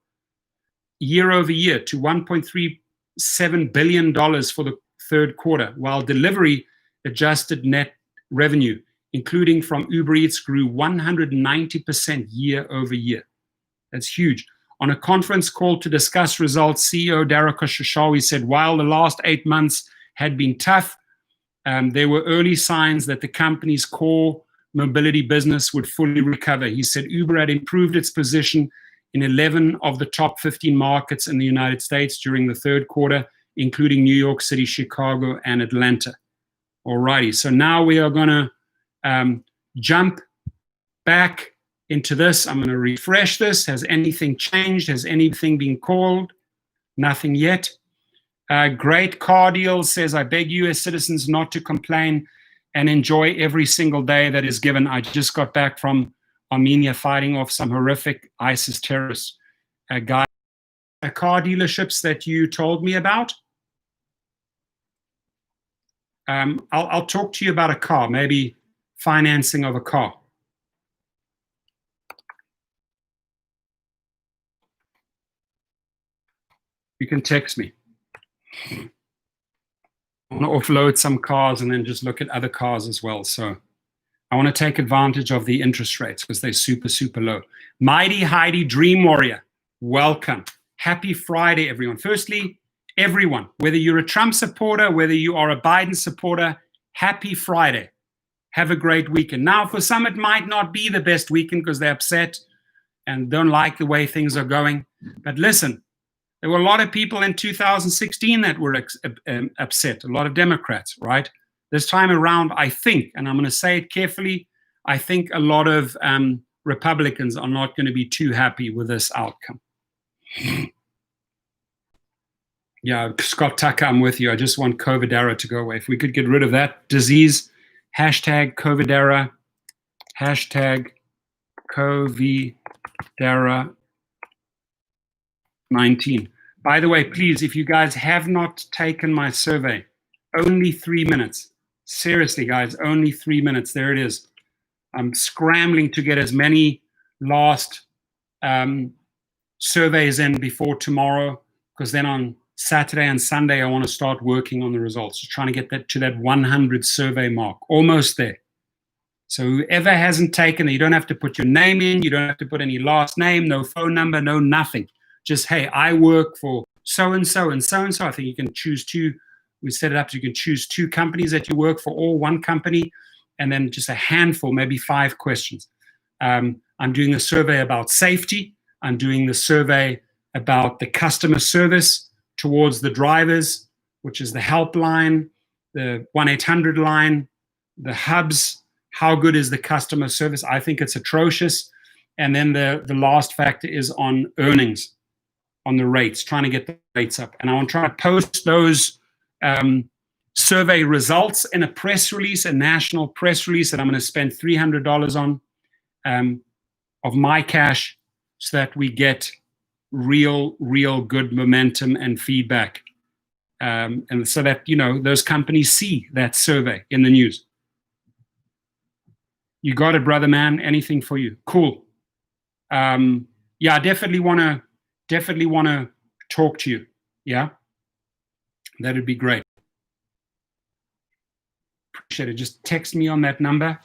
Year over year to $1.37 billion for the third quarter, while delivery adjusted net revenue, including from Uber Eats, grew 190% year over year. That's huge. On a conference call to discuss results, CEO Dara Khosrowshahi said, while the last 8 months had been tough, there were early signs that the company's core mobility business would fully recover. He said Uber had improved its position in 11 of the top 15 markets in the United States during the third quarter, including New York City, Chicago, and Atlanta. Alrighty, so now we are going to jump back into this. I'm going to refresh this. Has anything changed? Has anything been called? Nothing yet. Great car deal says, I beg US citizens not to complain and enjoy every single day that is given. I just got back from Armenia fighting off some horrific ISIS terrorists. Guy, car dealerships that you told me about. I'll talk to you about a car, maybe financing of a car. You can text me. I want to offload some cars and then just look at other cars as well. So I want to take advantage of the interest rates because they're super, super low. Mighty Heidi Dream Warrior, welcome. Happy Friday, everyone. Firstly, everyone, whether you're a Trump supporter, whether you are a Biden supporter, happy Friday. Have a great weekend. Now, for some, it might not be the best weekend because they're upset and don't like the way things are going. But listen, there were a lot of people in 2016 that were upset, a lot of Democrats, right? This time around, I think, and I'm going to say it carefully, I think a lot of Republicans are not going to be too happy with this outcome. Yeah, Scott Tucker, I'm with you. I just want COVID era to go away. If we could get rid of that disease, hashtag COVID era, hashtag COVID era 19. By the way, please, if you guys have not taken my survey, only 3 minutes. Seriously, guys, only 3 minutes. There it is. I'm scrambling to get as many last surveys in before tomorrow, because then on Saturday and Sunday, I want to start working on the results, just trying to get that to that 100 survey mark, almost there. So whoever hasn't taken it, you don't have to put your name in, you don't have to put any last name, no phone number, no nothing. Just, hey, I work for so-and-so and so-and-so. I think you can choose two. We set it up so you can choose 2 companies that you work for, or 1 company, and then just a handful, maybe 5 questions. I'm doing a survey about safety. I'm doing the survey about the customer service towards the drivers, which is the helpline, the 1-800 line, the hubs. How good is the customer service? I think it's atrocious. And then the last factor is on earnings, on the rates, trying to get the rates up. And I want to try to post those survey results in a press release, a national press release that I'm going to spend $300 on of my cash, so that we get real good momentum and feedback. And so that, you know, those companies see that survey in the news. You got it, brother man. Anything for you. Cool. Yeah, I definitely want to talk to you. Yeah, that'd be great. Appreciate it. Just text me on that number,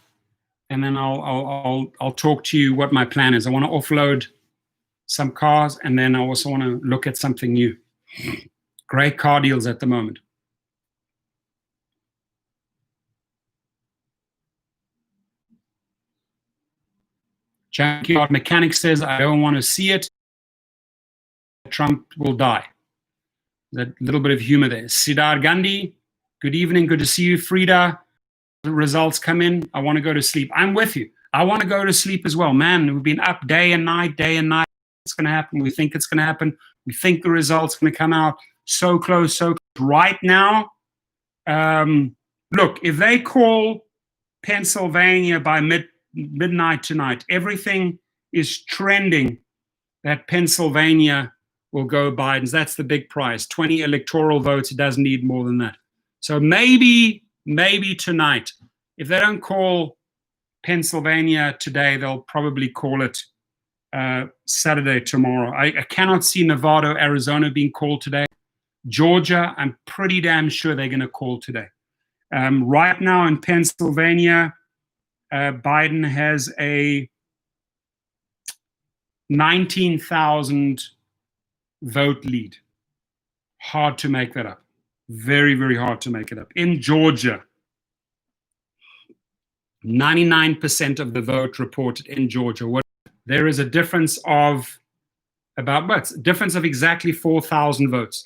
and then I'll talk to you what my plan is. I want to offload some cars, and then I also want to look at something new. Great car deals at the moment. Junkyard Mechanic says, I don't want to see it. Trump will die. That little bit of humor there. Siddhar Gandhi, good evening. Good to see you. Frida, the results come in. I want to go to sleep. I'm with you. I want to go to sleep as well. Man, we've been up day and night, day and night. It's going to happen. We think it's going to happen. We think the results going to come out. So close, so close. Right now, look, if they call Pennsylvania by midnight tonight, everything is trending that Pennsylvania will go Biden's. That's the big prize. 20 electoral votes. It doesn't need more than that. So maybe tonight, if they don't call Pennsylvania today, they'll probably call it Saturday, tomorrow. I cannot see Nevada, Arizona being called today. Georgia, I'm pretty damn sure they're going to call today. Right now in Pennsylvania, Biden has a 19,000 vote lead. Hard to make that up. Very hard to make it up. In Georgia, 99% of the vote reported in Georgia. There is a difference of exactly 4,000 votes.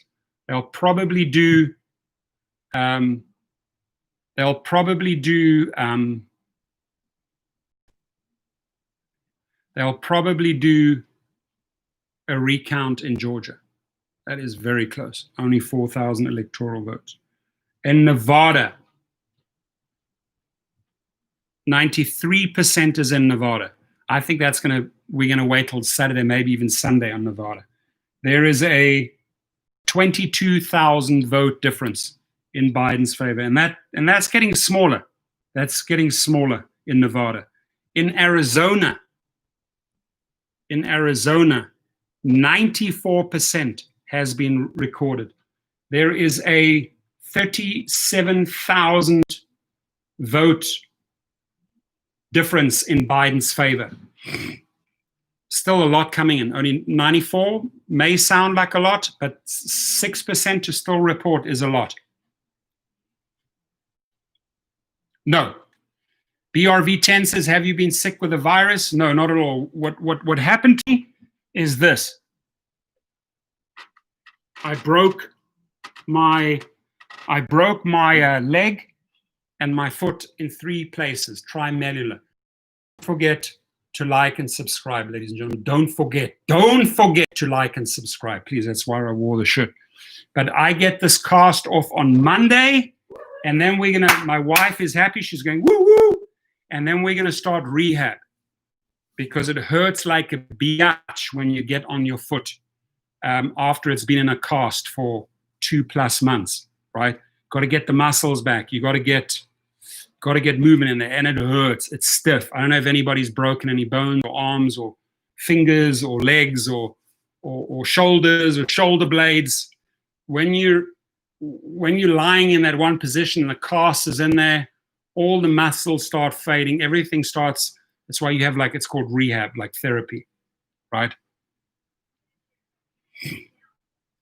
They'll probably do They'll probably do a recount in Georgia. That is very close. Only 4,000 electoral votes. In Nevada, 93% is in Nevada. I think we're gonna wait till Saturday, maybe even Sunday on Nevada. There is a 22,000 vote difference in Biden's favor, and that's getting smaller. That's getting smaller in Nevada. In Arizona, 94% has been recorded. There is a 37,000 vote difference in Biden's favor. Still a lot coming in. Only 94 may sound like a lot, but 6% to still report is a lot. No. BRV10 says, have you been sick with a virus? No, not at all. What happened to me is this. I broke my leg and my foot in 3 places, trimellular. Don't forget to like and subscribe, ladies and gentlemen. Don't forget to like and subscribe, please. That's why I wore the shirt. But I get this cast off on Monday, and then my wife is happy. She's going, woo, woo. And then we're gonna start rehab because it hurts like a biatch when you get on your foot after it's been in a cast for 2+ months, right? Got to get the muscles back. You got to get movement in there, and it hurts. It's stiff. I don't know if anybody's broken any bones or arms or fingers or legs or shoulders or shoulder blades. When you're lying in that one position, the cast is in there, all the muscles start fading, everything starts. That's why you have, like, it's called rehab, like therapy, right?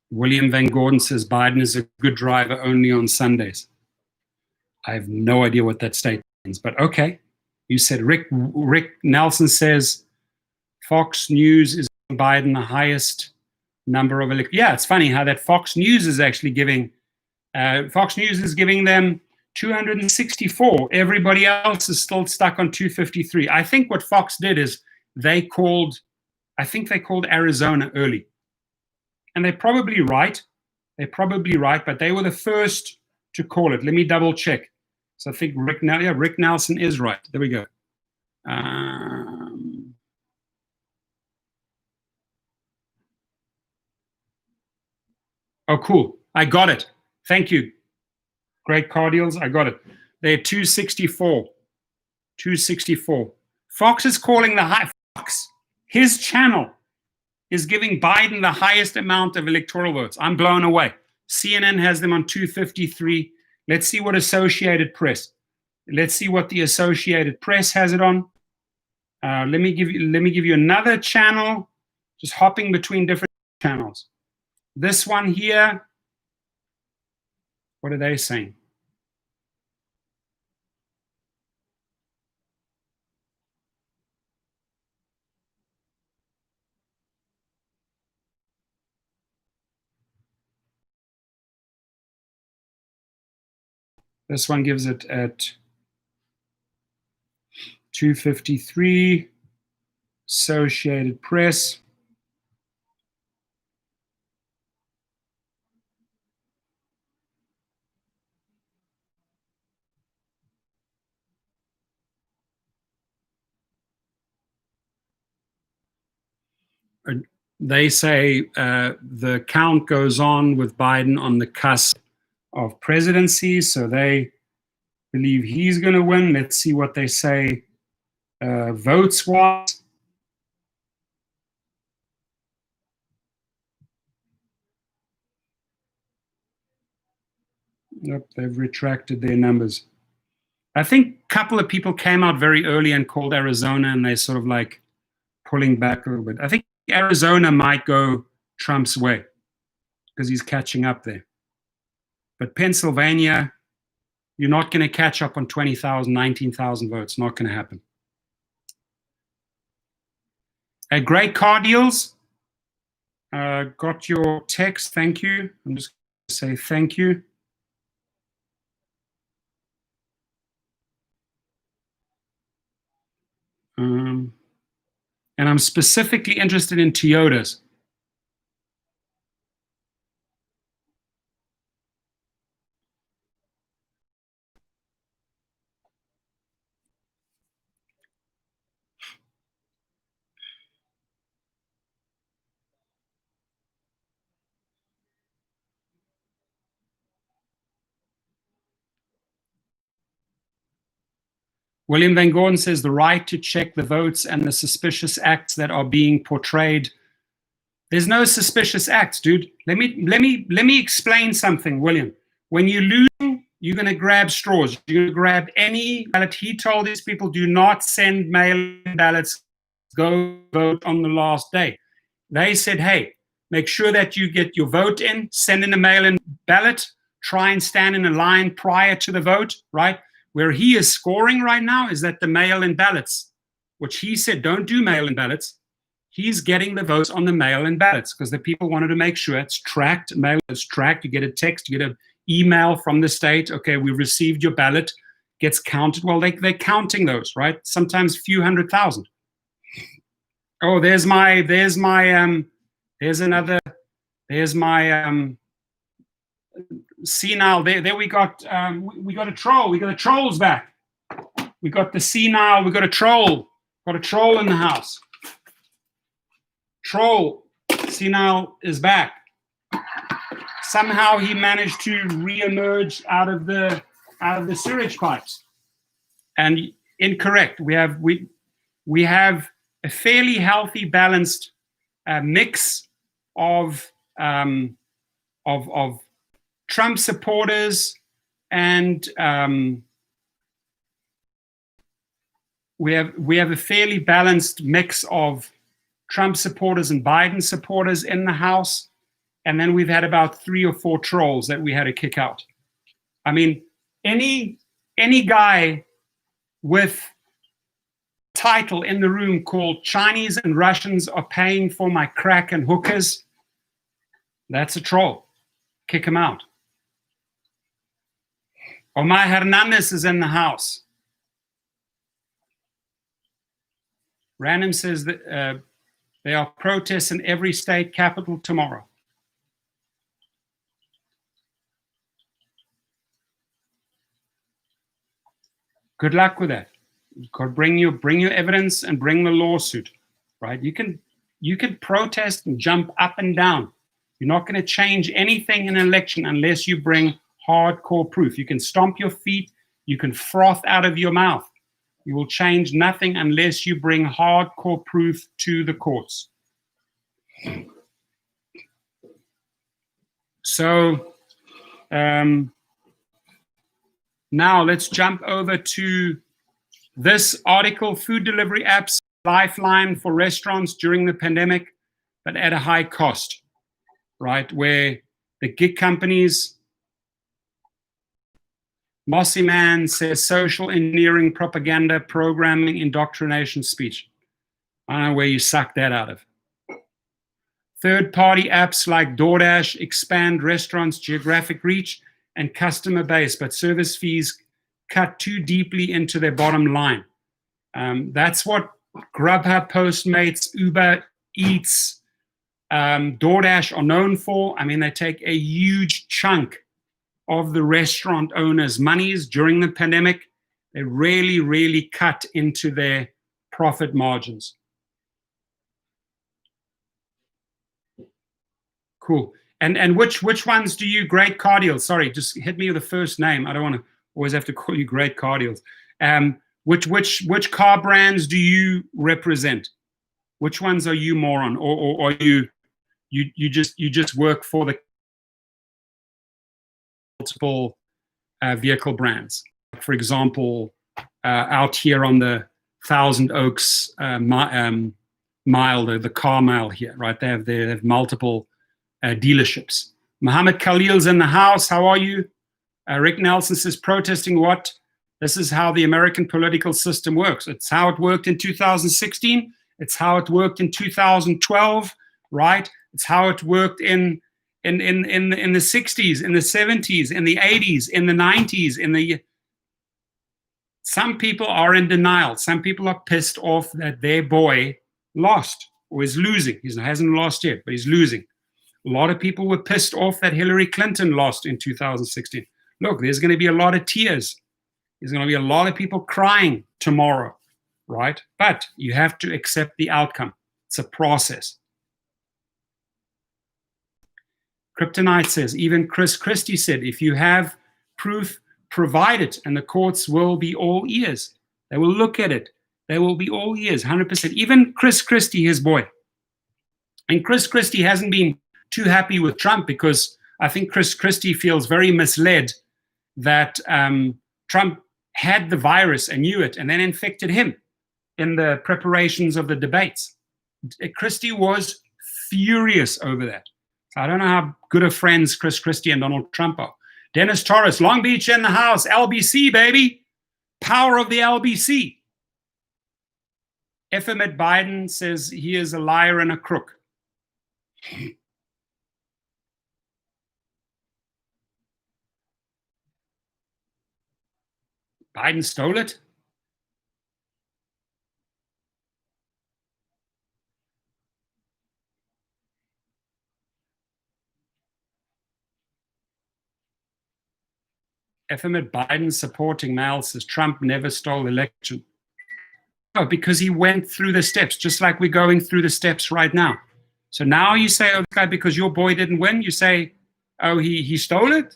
William Van Gordon says Biden is a good driver only on Sundays. I have no idea what that statement means, but okay. You said Rick Nelson says Fox News is Biden the highest number of yeah, it's funny how that Fox News is actually giving Fox News is giving them 264. Everybody else is still stuck on 253. I think what Fox did is they called Arizona early. And they're probably right. But they were the first to call it. Let me double check. So I think Rick Nelson is right. There we go. Oh, cool. I got it. Thank you. Great car deals. I got it. They're 264. 264. Fox is calling the high. Fox, his channel, is giving Biden the highest amount of electoral votes. I'm blown away. CNN has them on 253. Let's see what Associated Press. Let's see what the Associated Press has it on. Let me give you another channel. Just hopping between different channels. This one here. What are they saying? This one gives it at 253. Associated Press. They say the count goes on with Biden on the cusp of presidency, so they believe he's going to win. Let's see what they say votes-wise. Nope, they've retracted their numbers. I think a couple of people came out very early and called Arizona, and they're sort of like pulling back a little bit. I think Arizona might go Trump's way because he's catching up there. But Pennsylvania, you're not going to catch up on 20,000, 19,000 votes. Not going to happen. Great car deals. Got your text. Thank you. I'm just going to say thank you. And I'm specifically interested in Toyotas. William Van Gordon says the right to check the votes and the suspicious acts that are being portrayed. There's no suspicious acts, dude. Let me explain something, William. When you lose, you're going to grab straws. You're going to grab any ballot. He told these people, do not send mail-in ballots. Go vote on the last day. They said, hey, make sure that you get your vote in, send in a mail-in ballot, try and stand in a line prior to the vote, right? Where he is scoring right now is that the mail-in ballots, which he said, don't do mail-in ballots. He's getting the votes on the mail-in ballots because the people wanted to make sure it's tracked. Mail is tracked. You get a text, you get an email from the state. Okay, we received your ballot. Gets counted. Well, they're counting those, right? Sometimes a few 100,000. Oh, there's my senile. There we got a troll. We got the trolls back. We got the senile. We got a troll. Got a troll in the house. Troll, senile is back. Somehow he managed to re-emerge out of the sewage pipes. And incorrect. We have a fairly healthy, balanced mix of Trump supporters and we have a fairly balanced mix of Trump supporters and Biden supporters in the House. And then we've had about 3 or 4 trolls that we had to kick out. I mean, any guy with title in the room called Chinese and Russians are paying for my crack and hookers, that's a troll. Kick him out. Omar Hernandez is in the house. Random says that there are protests in every state capital tomorrow. Good luck with that. You got to bring your evidence and bring the lawsuit, right? You can protest and jump up and down. You're not going to change anything in an election unless you bring hardcore proof. You can stomp your feet. You can froth out of your mouth. You will change nothing unless you bring hardcore proof to the courts. So now let's jump over to this article, food delivery apps, lifeline for restaurants during the pandemic, but at a high cost, right? Where the gig companies, Mossy Man says social engineering, propaganda, programming, indoctrination, speech. I don't know where you suck that out of. Third-party apps like DoorDash expand restaurants' geographic reach and customer base, but service fees cut too deeply into their bottom line. That's what Grubhub, Postmates, Uber Eats, DoorDash are known for. I mean, they take a huge chunk of the restaurant owners' monies during the pandemic. They really, really cut into their profit margins. Cool. And which ones do you, Great Car Deals? Sorry, just hit me with the first name. I don't want to always have to call you Great Car Deals. Which car brands do you represent? Which ones are you more on, or you just work for the multiple vehicle brands? For example, out here on the Thousand Oaks mile, the car mile here, right? They have multiple dealerships. Mohammed Khalil's in the house. How are you? Rick Nelson says, protesting what? This is how the American political system works. It's how it worked in 2016. It's how it worked in 2012, right? It's how it worked in the 60s, in the 70s, in the 80s, in the 90s, Some people are in denial. Some people are pissed off that their boy lost or is losing. He hasn't lost yet, but he's losing. A lot of people were pissed off that Hillary Clinton lost in 2016. Look, there's going to be a lot of tears. There's going to be a lot of people crying tomorrow, right? But you have to accept the outcome. It's a process. Kryptonite says, even Chris Christie said, if you have proof, provide it, and the courts will be all ears. They will look at it. They will be all ears, 100%. Even Chris Christie, his boy. And Chris Christie hasn't been too happy with Trump because I think Chris Christie feels very misled that Trump had the virus and knew it and then infected him in the preparations of the debates. Christie was furious over that. So I don't know how good of friends Chris Christie and Donald Trump are. Dennis Torres, Long Beach in the house, LBC, baby. Power of the LBC. Efemit Biden says he is a liar and a crook. Biden stole it? Efemit Biden supporting Mal says Trump never stole the election. No, because he went through the steps, just like we're going through the steps right now. So now you say, oh, guy, because your boy didn't win, you say, oh, he stole it?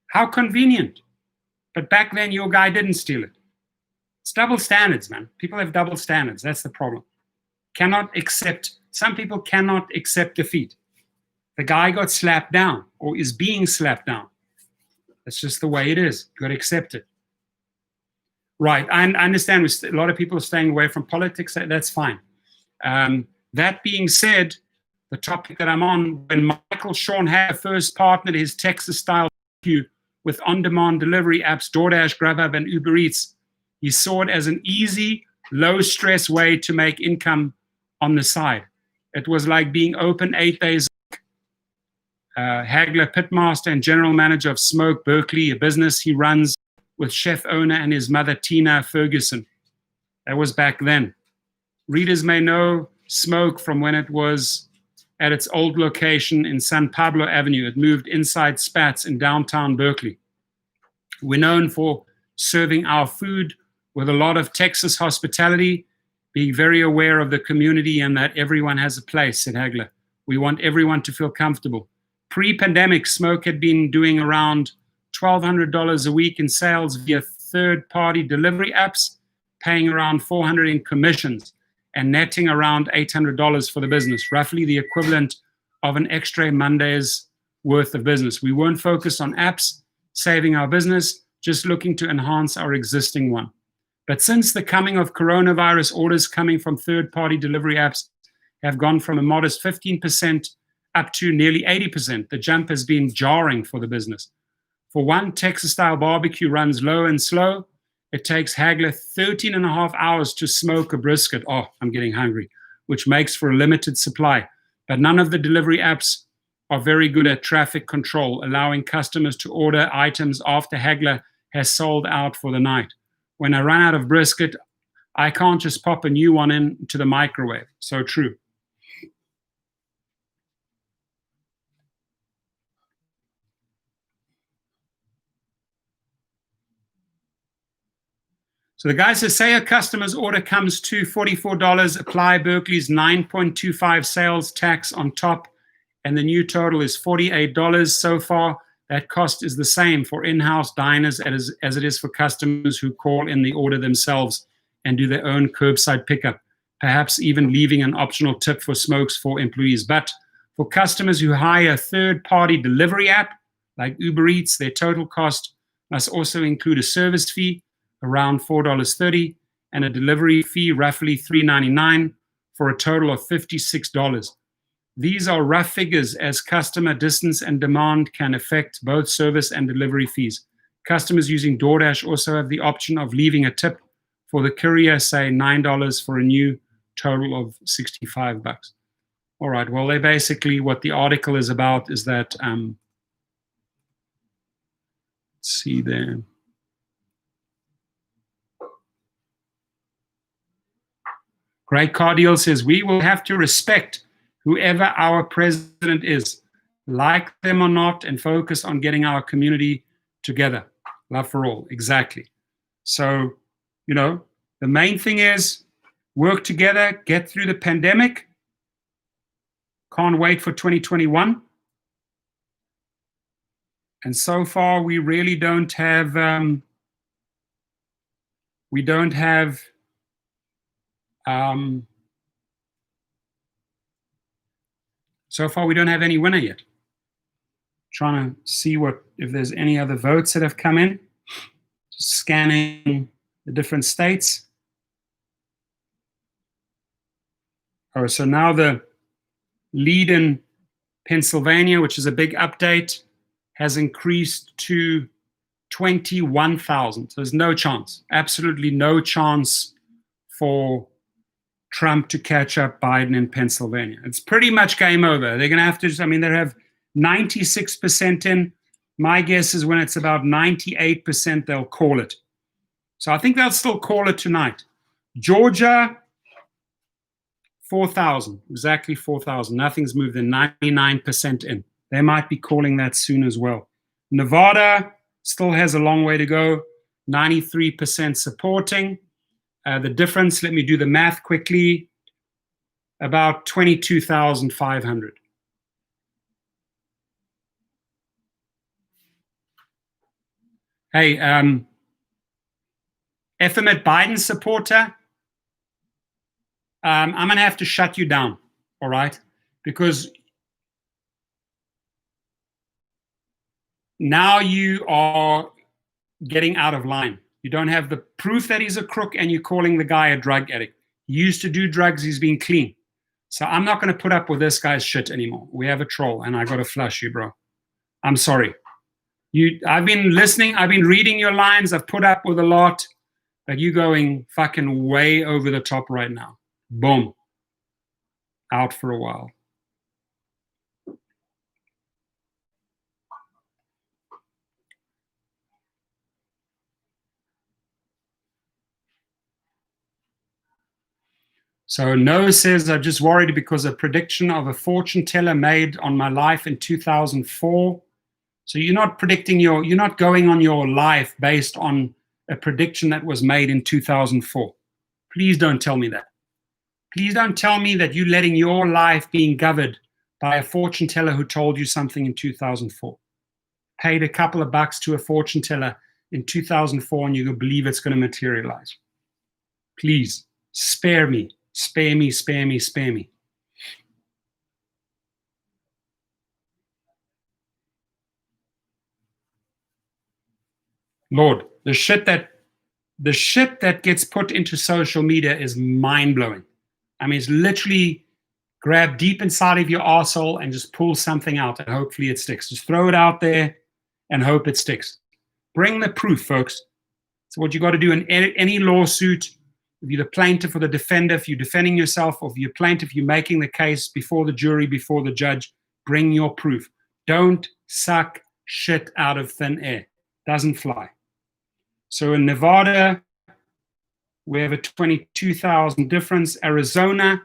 How convenient. But back then, your guy didn't steal it. It's double standards, man. People have double standards. That's the problem. Some people cannot accept defeat. The guy got slapped down or is being slapped down. That's just the way it is. You got to accept it. Right. I understand a lot of people are staying away from politics. That's fine. That being said, the topic that I'm on, when Michael Sean had first partnered his Texas-style queue with on-demand delivery apps, DoorDash, Grubhub, and Uber Eats, he saw it as an easy, low-stress way to make income on the side. It was like being open 8 days. Hagler, pitmaster and general manager of Smoke Berkeley, a business he runs with chef owner and his mother, Tina Ferguson. That was back then. Readers may know Smoke from when it was at its old location in San Pablo Avenue. It moved inside Spats in downtown Berkeley. We're known for serving our food with a lot of Texas hospitality, being very aware of the community and that everyone has a place, said Hagler. We want everyone to feel comfortable. Pre-pandemic, Smoke had been doing around $1,200 a week in sales via third-party delivery apps, paying around $400 in commissions and netting around $800 for the business, roughly the equivalent of an extra Monday's worth of business. We weren't focused on apps saving our business, just looking to enhance our existing one. But since the coming of coronavirus, orders coming from third-party delivery apps have gone from a modest 15% up to nearly 80%. The jump has been jarring for the business. For one, Texas-style barbecue runs low and slow. It takes Hagler 13 and a half hours to smoke a brisket. Oh, I'm getting hungry, which makes for a limited supply. But none of the delivery apps are very good at traffic control, allowing customers to order items after Hagler has sold out for the night. When I run out of brisket, I can't just pop a new one into the microwave. So true. So the guy says, say a customer's order comes to $44, apply Berkeley's 9.25 sales tax on top, and the new total is $48 so far. That cost is the same for in-house diners as it is for customers who call in the order themselves and do their own curbside pickup, perhaps even leaving an optional tip for Smokes for employees. But for customers who hire a third-party delivery app, like Uber Eats, their total cost must also include a service fee, around $4.30, and a delivery fee, roughly $3.99, for a total of $56. These are rough figures, as customer distance and demand can affect both service and delivery fees. Customers using DoorDash also have the option of leaving a tip for the courier, say $9 for a new total of $65. All right, well, they basically, what the article is about is that, let's see there. Great Car Deal says, we will have to respect whoever our president is, like them or not, and focus on getting our community together. Love for all, exactly. So, the main thing is work together, get through the pandemic. Can't wait for 2021. And so far, we really don't have, so far we don't have any winner yet. Trying to see if there's any other votes that have come in. Just scanning the different states. Oh, so now the lead in Pennsylvania, which is a big update, has increased to 21,000. So there's no chance, absolutely no chance for Trump to catch up Biden in Pennsylvania. It's pretty much game over. They're going to have to, they have 96% in. My guess is when it's about 98%, they'll call it. So I think they'll still call it tonight. Georgia, 4,000, exactly 4,000. Nothing's moved. They're 99% in. They might be calling that soon as well. Nevada still has a long way to go, 93% supporting. The difference, let me do the math quickly, about 22,500. Hey, effeminate Biden supporter, I'm going to have to shut you down, all right? Because now you are getting out of line. You don't have the proof that he's a crook, and you're calling the guy a drug addict. He used to do drugs. He's been clean. So I'm not going to put up with this guy's shit anymore. We have a troll, and I got to flush you, bro. I'm sorry. I've been listening. I've been reading your lines. I've put up with a lot, but you're going fucking way over the top right now. Boom. Out for a while. So No says, I'm just worried because a prediction of a fortune teller made on my life in 2004. So you're not predicting you're not going on your life based on a prediction that was made in 2004. Please don't tell me that. Please don't tell me that you're letting your life being governed by a fortune teller who told you something in 2004. Paid a couple of bucks to a fortune teller in 2004 and you believe it's going to materialize. Please, spare me. Spare me, spare me, spare me. Lord, the shit that gets put into social media is mind-blowing. I mean, it's literally grab deep inside of your arsehole and just pull something out and hopefully it sticks. Just throw it out there and hope it sticks. Bring the proof, folks. So what you got to do in any lawsuit, if you're the plaintiff or the defender, if you're defending yourself, or if you're plaintiff, you're making the case before the jury, before the judge, bring your proof. Don't suck shit out of thin air. Doesn't fly. So in Nevada, we have a 22,000 difference. Arizona,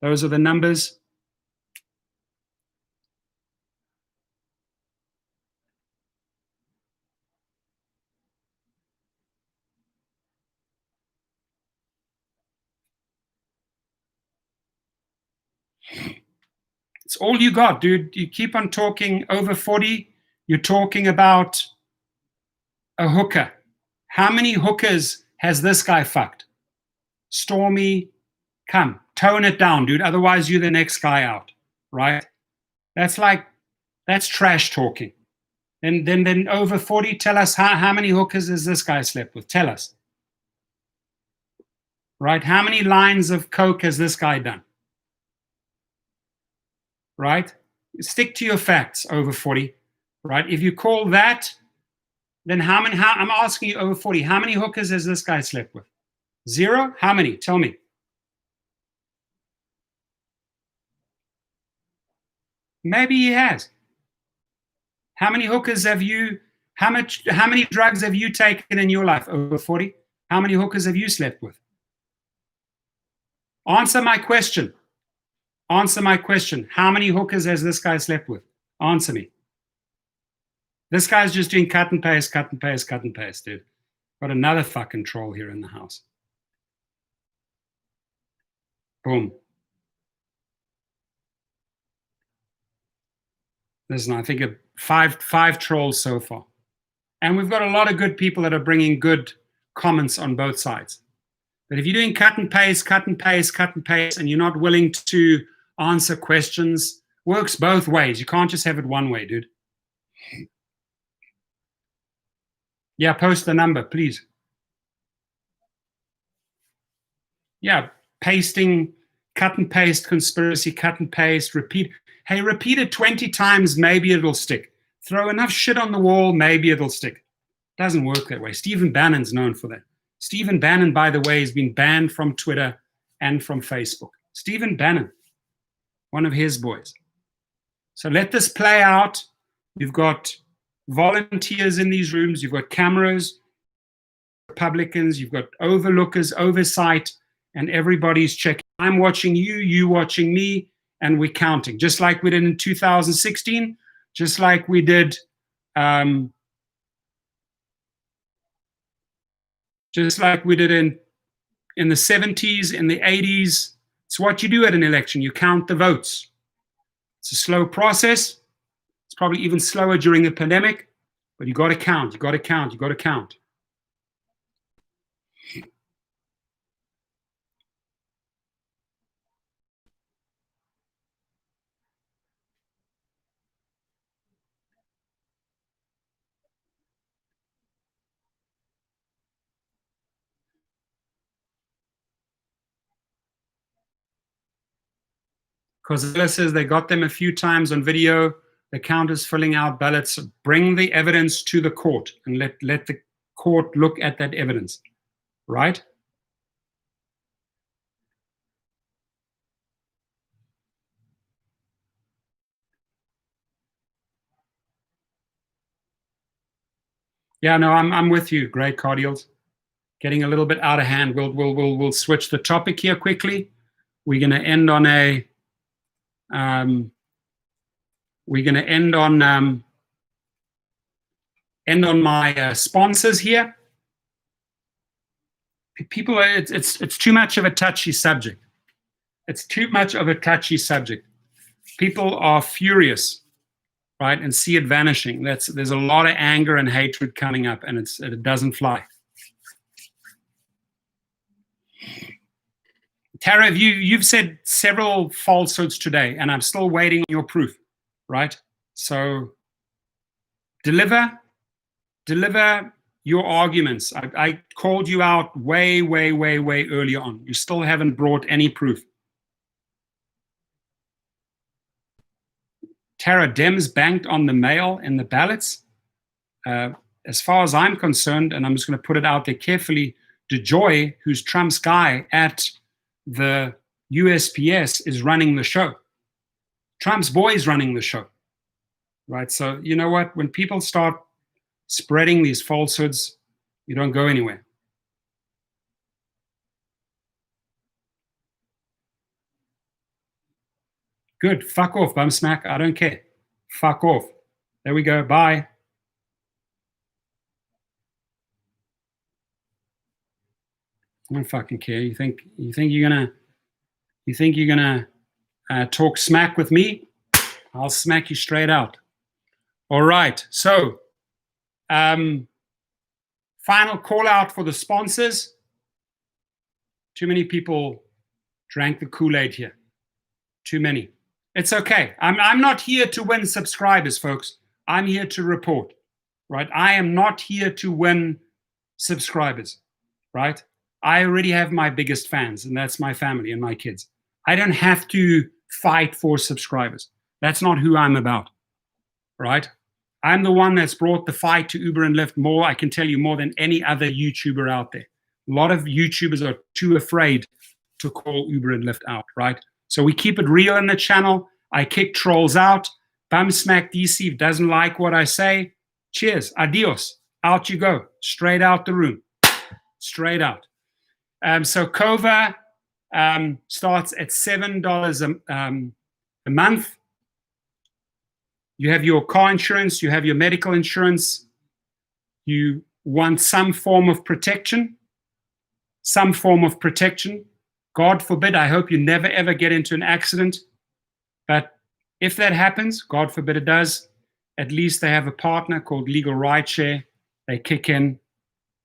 those are the numbers. It's all you got, dude. You keep on talking over 40. You're talking about a hooker. How many hookers has this guy fucked? Stormy, come, tone it down, dude. Otherwise, you're the next guy out, right? That's trash talking. And then over 40, tell us how many hookers has this guy slept with? Tell us. Right? How many lines of coke has this guy done? Right? Stick to your facts, over 40. Right? If you call that, then I'm asking you, over 40, how many hookers has this guy slept with? 0? How many? Tell me. Maybe he has. How many hookers have you, how many drugs have you taken in your life, over 40? How many hookers have you slept with? Answer my question. Answer my question. How many hookers has this guy slept with? Answer me. This guy's just doing cut and paste, cut and paste, cut and paste, dude. Got another fucking troll here in the house. Boom. Listen, I think five trolls so far. And we've got a lot of good people that are bringing good comments on both sides. But if you're doing cut and paste, cut and paste, cut and paste, and you're not willing to answer questions, works both ways. You can't just have it one way, dude. Yeah, post the number, please. Yeah, pasting, cut and paste, conspiracy, cut and paste, repeat. Hey, repeat it 20 times, maybe it'll stick. Throw enough shit on the wall, maybe it'll stick. Doesn't work that way. Stephen Bannon's known for that. Stephen Bannon, by the way, has been banned from Twitter and from Facebook. Stephen Bannon, one of his boys. So let this play out. You've got volunteers in these rooms. You've got cameras, Republicans. You've got overlookers, oversight, and everybody's checking. I'm watching you, you watching me, and we're counting. Just like we did in 2016, just like we did just like we did in the 70s, in the 80s. It's what you do at an election. You count the votes. It's a slow process. It's probably even slower during the pandemic, but you got to count. You got to count. You got to count. Cozella says they got them a few times on video. The count is filling out ballots. Bring the evidence to the court and let the court look at that evidence, right? Yeah, no, I'm with you. Great Cardials. Getting a little bit out of hand. We'll switch the topic here quickly. We're going to end on a end on my sponsors here. People, it's too much of a touchy subject. It's too much of a touchy subject. People are furious, right, and see it vanishing. There's a lot of anger and hatred coming up, and it doesn't fly. Tara, you've said several falsehoods today, and I'm still waiting on your proof, right? So deliver your arguments. I called you out way early on. You still haven't brought any proof. Tara, Dems banked on the mail and the ballots. As far as I'm concerned, and I'm just going to put it out there carefully, DeJoy, who's Trump's guy at the USPS, is running the show. Trump's boy is running the show, right? So you know what? When people start spreading these falsehoods, you don't go anywhere. Good. Fuck off, bum smack. I don't care. Fuck off. There we go. Bye. I don't fucking care. You think you're gonna talk smack with me? I'll smack you straight out. All right. So, final call out for the sponsors. Too many people drank the Kool-Aid here. Too many. It's okay. I'm not here to win subscribers, folks. I'm here to report, right? I am not here to win subscribers, right? I already have my biggest fans, and that's my family and my kids. I don't have to fight for subscribers. That's not who I'm about, right? I'm the one that's brought the fight to Uber and Lyft more, I can tell you, more than any other YouTuber out there. A lot of YouTubers are too afraid to call Uber and Lyft out, right? So we keep it real in the channel. I kick trolls out. Bum smack DC doesn't like what I say. Cheers. Adios. Out you go. Straight out the room. Straight out. So Kova, starts at $7 a month. You have your car insurance, you have your medical insurance, you want some form of protection, God forbid, I hope you never ever get into an accident, but if that happens, God forbid it does, at least they have a partner called Legal Rideshare. They kick in,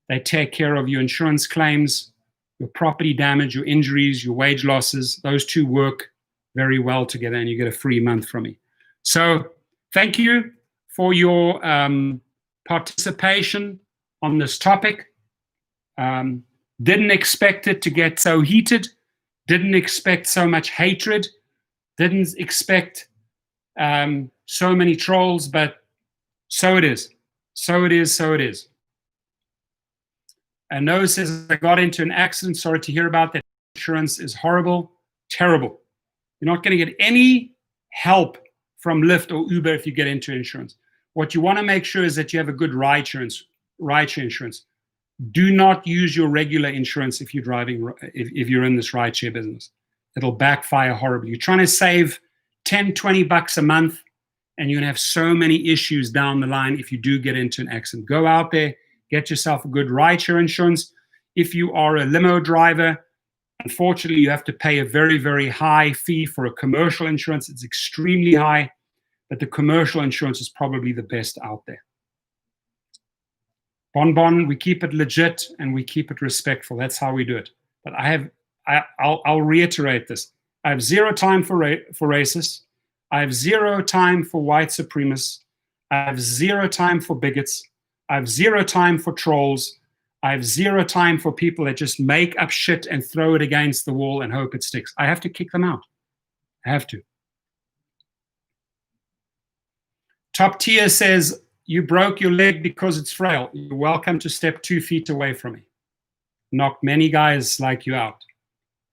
they take care of your insurance claims, your property damage, your injuries, your wage losses. Those two work very well together, and you get a free month from me. So thank you for your participation on this topic. Didn't expect it to get so heated, didn't expect so much hatred, didn't expect so many trolls, but so it is. So it is, so it is. And Noah says, I got into an accident. Sorry to hear about that. Insurance is horrible, terrible. You're not going to get any help from Lyft or Uber if you get into insurance. What you want to make sure is that you have a good rideshare insurance. Do not use your regular insurance if you're driving, if you're in this rideshare business. It'll backfire horribly. You're trying to save 10, 20 bucks a month, and you're going to have so many issues down the line if you do get into an accident. Go out there, get yourself a good rideshare insurance. If you are a limo driver, unfortunately, you have to pay a very, very high fee for a commercial insurance. It's extremely high, but the commercial insurance is probably the best out there. Bon, we keep it legit and we keep it respectful. That's how we do it. But I'll reiterate this. I have zero time for racists. I have zero time for white supremacists. I have zero time for bigots. I have zero time for trolls. I have zero time for people that just make up shit and throw it against the wall and hope it sticks. I have to kick them out. I have to. Top Tier says, you broke your leg because it's frail. You're welcome to step 2 feet away from me. Knock many guys like you out.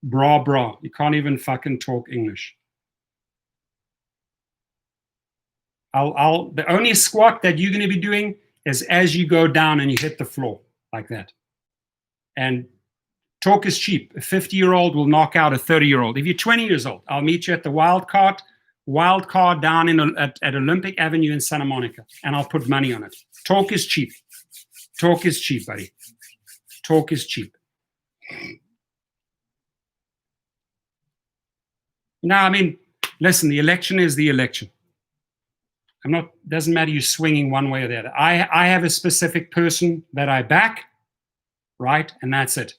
Bra. You can't even fucking talk English. The only squat that you're going to be doing is as you go down and you hit the floor like that. And talk is cheap. A 50-year-old will knock out a 30-year-old. If you're 20 years old, I'll meet you at the wild card down at Olympic Avenue in Santa Monica, and I'll put money on it. Talk is cheap. Talk is cheap, buddy. Talk is cheap. Now, I mean, listen, the election is the election. Doesn't matter you swinging one way or the other. I have a specific person that I back, right? And that's it.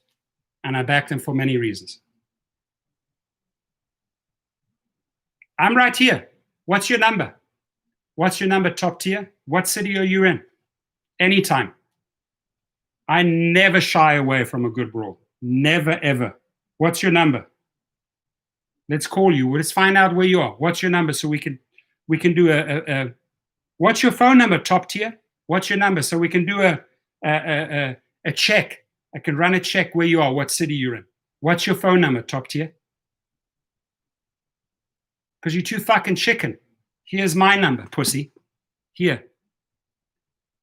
And I back them for many reasons. I'm right here. What's your number? What's your number, Top Tier? What city are you in? Anytime. I never shy away from a good brawl. Never, ever. What's your number? Let's call you. Let's find out where you are. What's your number so we can do a what's your phone number, Top Tier? What's your number so we can do a check? I can run a check where you are, what city you're in. What's your phone number, Top Tier? Because you're too fucking chicken. Here's my number, pussy. Here.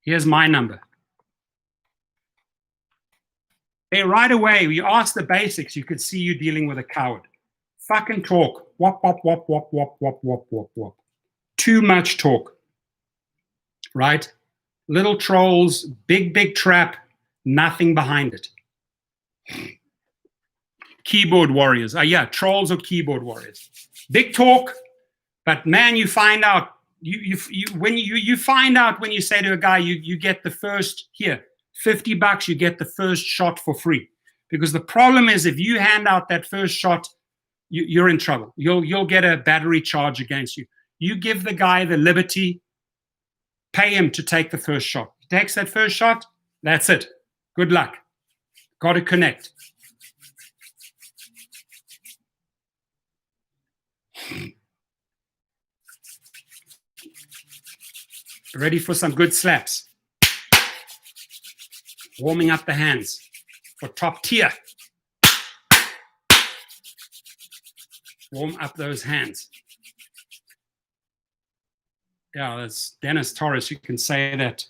Here's my number. Hey, right away, you ask the basics, you could see you dealing with a coward. Fucking talk. Wop, wop, wop, wop, wop, wop, wop, wop, wop. Too much talk. Right? Little trolls, big trap, nothing behind it. Keyboard warriors. Yeah, trolls or keyboard warriors. Big talk, but man, you find out when you find out when you say to a guy, you get the first here, $50, you get the first shot for free. Because the problem is if you hand out that first shot, you're in trouble. You'll get a battery charge against you. You give the guy the liberty, pay him to take the first shot. He takes that first shot, that's it. Good luck. Got to connect. Ready for some good slaps. Warming up the hands for Top Tier. Warm up those hands. Yeah, that's Dennis Torres. You can say that.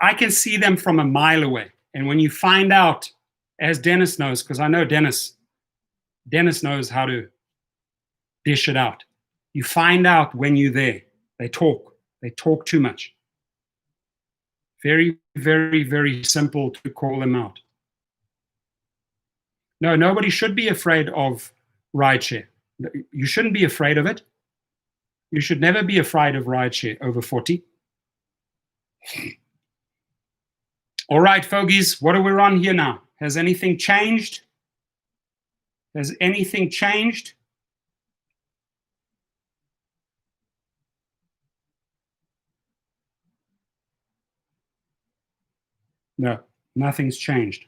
I can see them from a mile away. And when you find out, as Dennis knows, because I know Dennis Dennis knows how to dish it out. You find out when you're there. They talk too much. Very, very, very simple to call them out. No, nobody should be afraid of rideshare. You shouldn't be afraid of it. You should never be afraid of rideshare over 40. All right, fogies, what are we on here now? Has anything changed? Has anything changed? No, nothing's changed.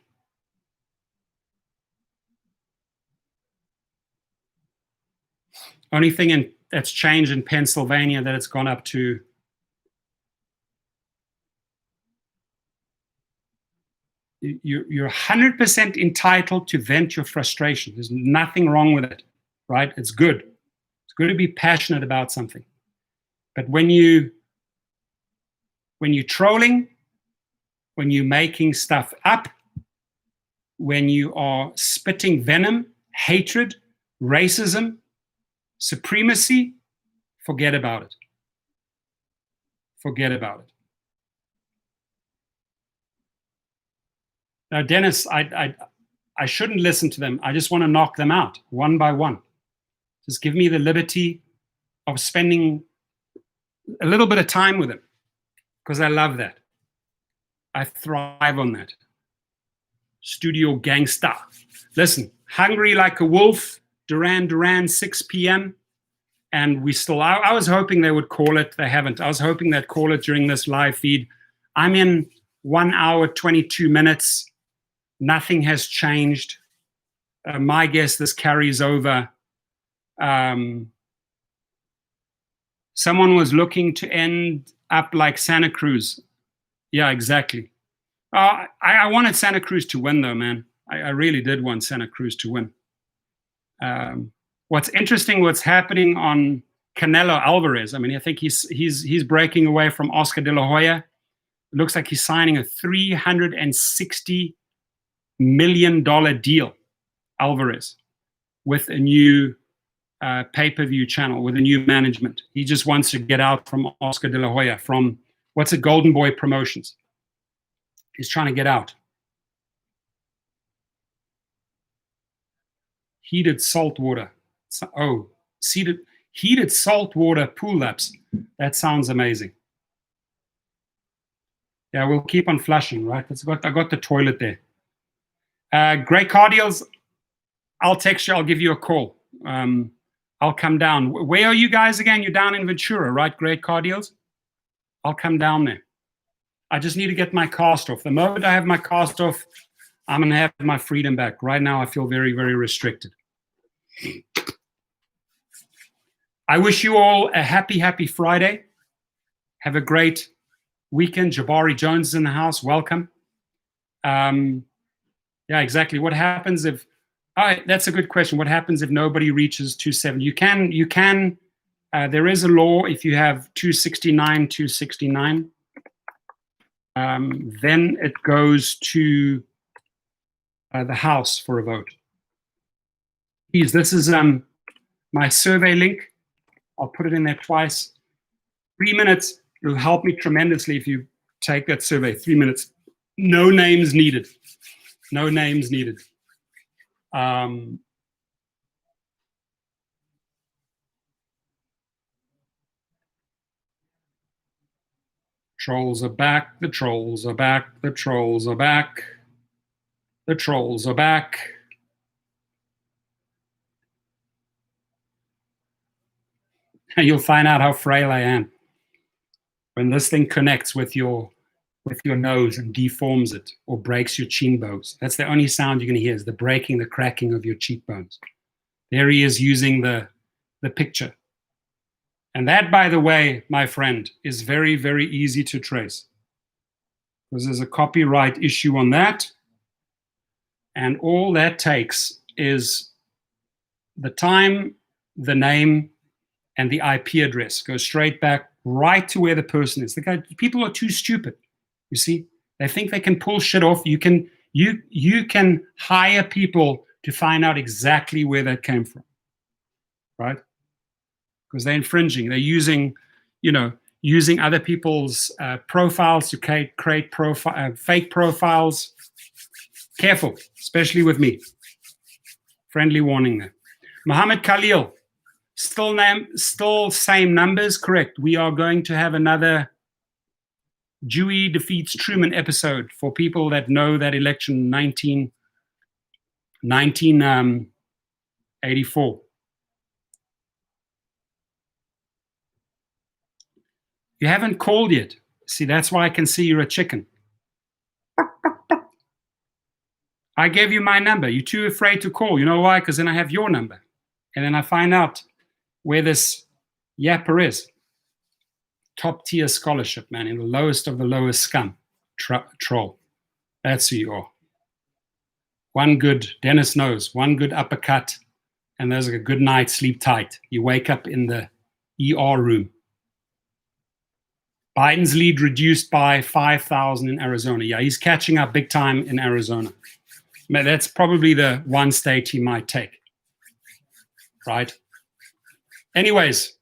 Only thing that's changed in Pennsylvania that it's gone up to you're 100% entitled to vent your frustration. There's nothing wrong with it, right? It's good. It's good to be passionate about something. But when you're trolling, when you're making stuff up, when you are spitting venom, hatred, racism, supremacy, forget about it. Forget about it. Now, Dennis, I shouldn't listen to them. I just want to knock them out one by one. Just give me the liberty of spending a little bit of time with them, because I love that. I thrive on that. Studio gangsta. Listen, hungry like a wolf, Duran, 6 p.m. And we still, I was hoping they would call it. They haven't. I was hoping they'd call it during this live feed. I'm in 1 hour, 22 minutes. Nothing has changed. My guess, this carries over. Someone was looking to end up like Santa Cruz. Yeah, exactly. I wanted Santa Cruz to win, though, man. I really did want Santa Cruz to win. What's interesting, what's happening on Canelo Alvarez. I mean, I think he's breaking away from Oscar De La Hoya. It looks like he's signing a $360 million deal, Alvarez, with a new pay-per-view channel, with a new management. He just wants to get out from Oscar De La Hoya, from what's it, Golden Boy Promotions. He's trying to get out. Heated salt water. Oh, heated salt water pool laps. That sounds amazing. Yeah, we'll keep on flushing, right? I got the toilet there. Great Cardials, I'll text you. I'll give you a call. I'll come down. Where are you guys again? You're down in Ventura, right? Great Cardials? I'll come down there. I just need to get my cast off. The moment I have my cast off, I'm going to have my freedom back. Right now, I feel very, very restricted. I wish you all a happy, happy Friday. Have a great weekend. Jabari Jones is in the house. Welcome. Yeah, exactly. What happens if... that's a good question. What happens if nobody reaches 270? You can. There is a law. If you have 269, then it goes to the House for a vote. Please, this is my survey link. I'll put it in there twice. 3 minutes. It'll help me tremendously if you take that survey. 3 minutes. No names needed. No names needed. Trolls are back. The trolls are back. The trolls are back. The trolls are back. You'll find out how frail I am when this thing connects with your nose and deforms it or breaks your chin bones. That's the only sound you're going to hear, is the breaking, the cracking of your cheekbones. There he is using the picture. And that, by the way, my friend, is very, very easy to trace, because there's a copyright issue on that. And all that takes is the time, the name, and the IP address. Go straight back right to where the person is. People are too stupid. You see, they think they can pull shit off. You can hire people to find out exactly where that came from, right? Because they're infringing. They're using, using other people's profiles to create fake profiles. Careful, especially with me. Friendly warning there. Mohammed Khalil, still same numbers, correct. We are going to have another Dewey defeats Truman episode for people that know that election 1984. You haven't called yet. See, that's why I can see you're a chicken. I gave you my number. You're too afraid to call. You know why? Because then I have your number. And then I find out where this yapper is. Top tier scholarship, man, in the lowest of the lowest scum. Troll. That's who you are. One good, Dennis knows, one good uppercut, and there's a good night, sleep tight. You wake up in the ER room. Biden's lead reduced by 5,000 in Arizona. Yeah, he's catching up big time in Arizona. That's probably the one state he might take, right? Anyways,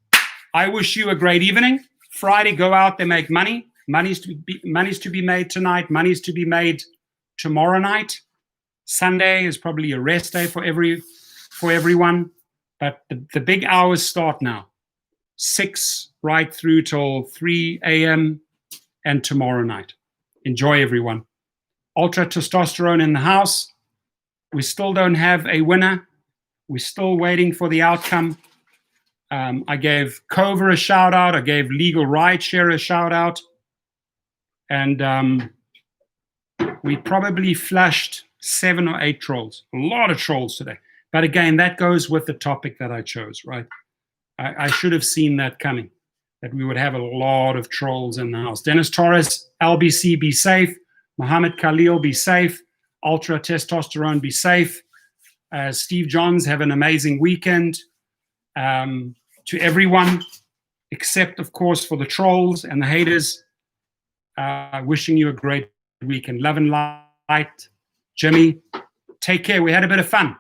I wish you a great evening. Friday, go out there, make money. Money's to be made tonight. Money's to be made tomorrow night. Sunday is probably a rest day for everyone. But the big hours start now. 6 right through till 3 a.m. and tomorrow night. Enjoy, everyone. Ultra testosterone in the house. We still don't have a winner. We're still waiting for the outcome. I gave Cover a shout out. I gave Legal Rideshare a shout out. And we probably flushed 7 or 8 trolls. A lot of trolls today. But again, that goes with the topic that I chose, right? I should have seen that coming, that we would have a lot of trolls in the house. Dennis Torres, LBC, be safe. Mohammed Khalil, be safe. Ultra Testosterone, be safe. Steve Johns, have an amazing weekend. To everyone, except, of course, for the trolls and the haters, wishing you a great weekend. Love and light. Jimmy, take care. We had a bit of fun.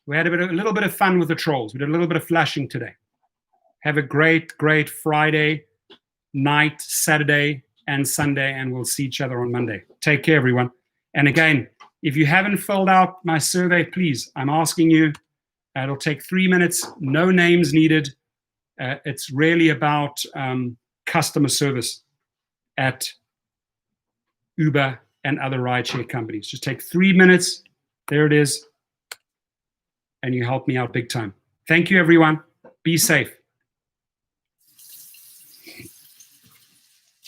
We had a little bit of fun with the trolls. We did a little bit of flashing today. Have a great, great Friday night, Saturday, and Sunday, and we'll see each other on Monday. Take care, everyone. And again, if you haven't filled out my survey, please, I'm asking you. It'll take 3 minutes, no names needed. It's really about customer service at Uber and other rideshare companies. Just take 3 minutes. There it is. And you help me out big time. Thank you, everyone. Be safe.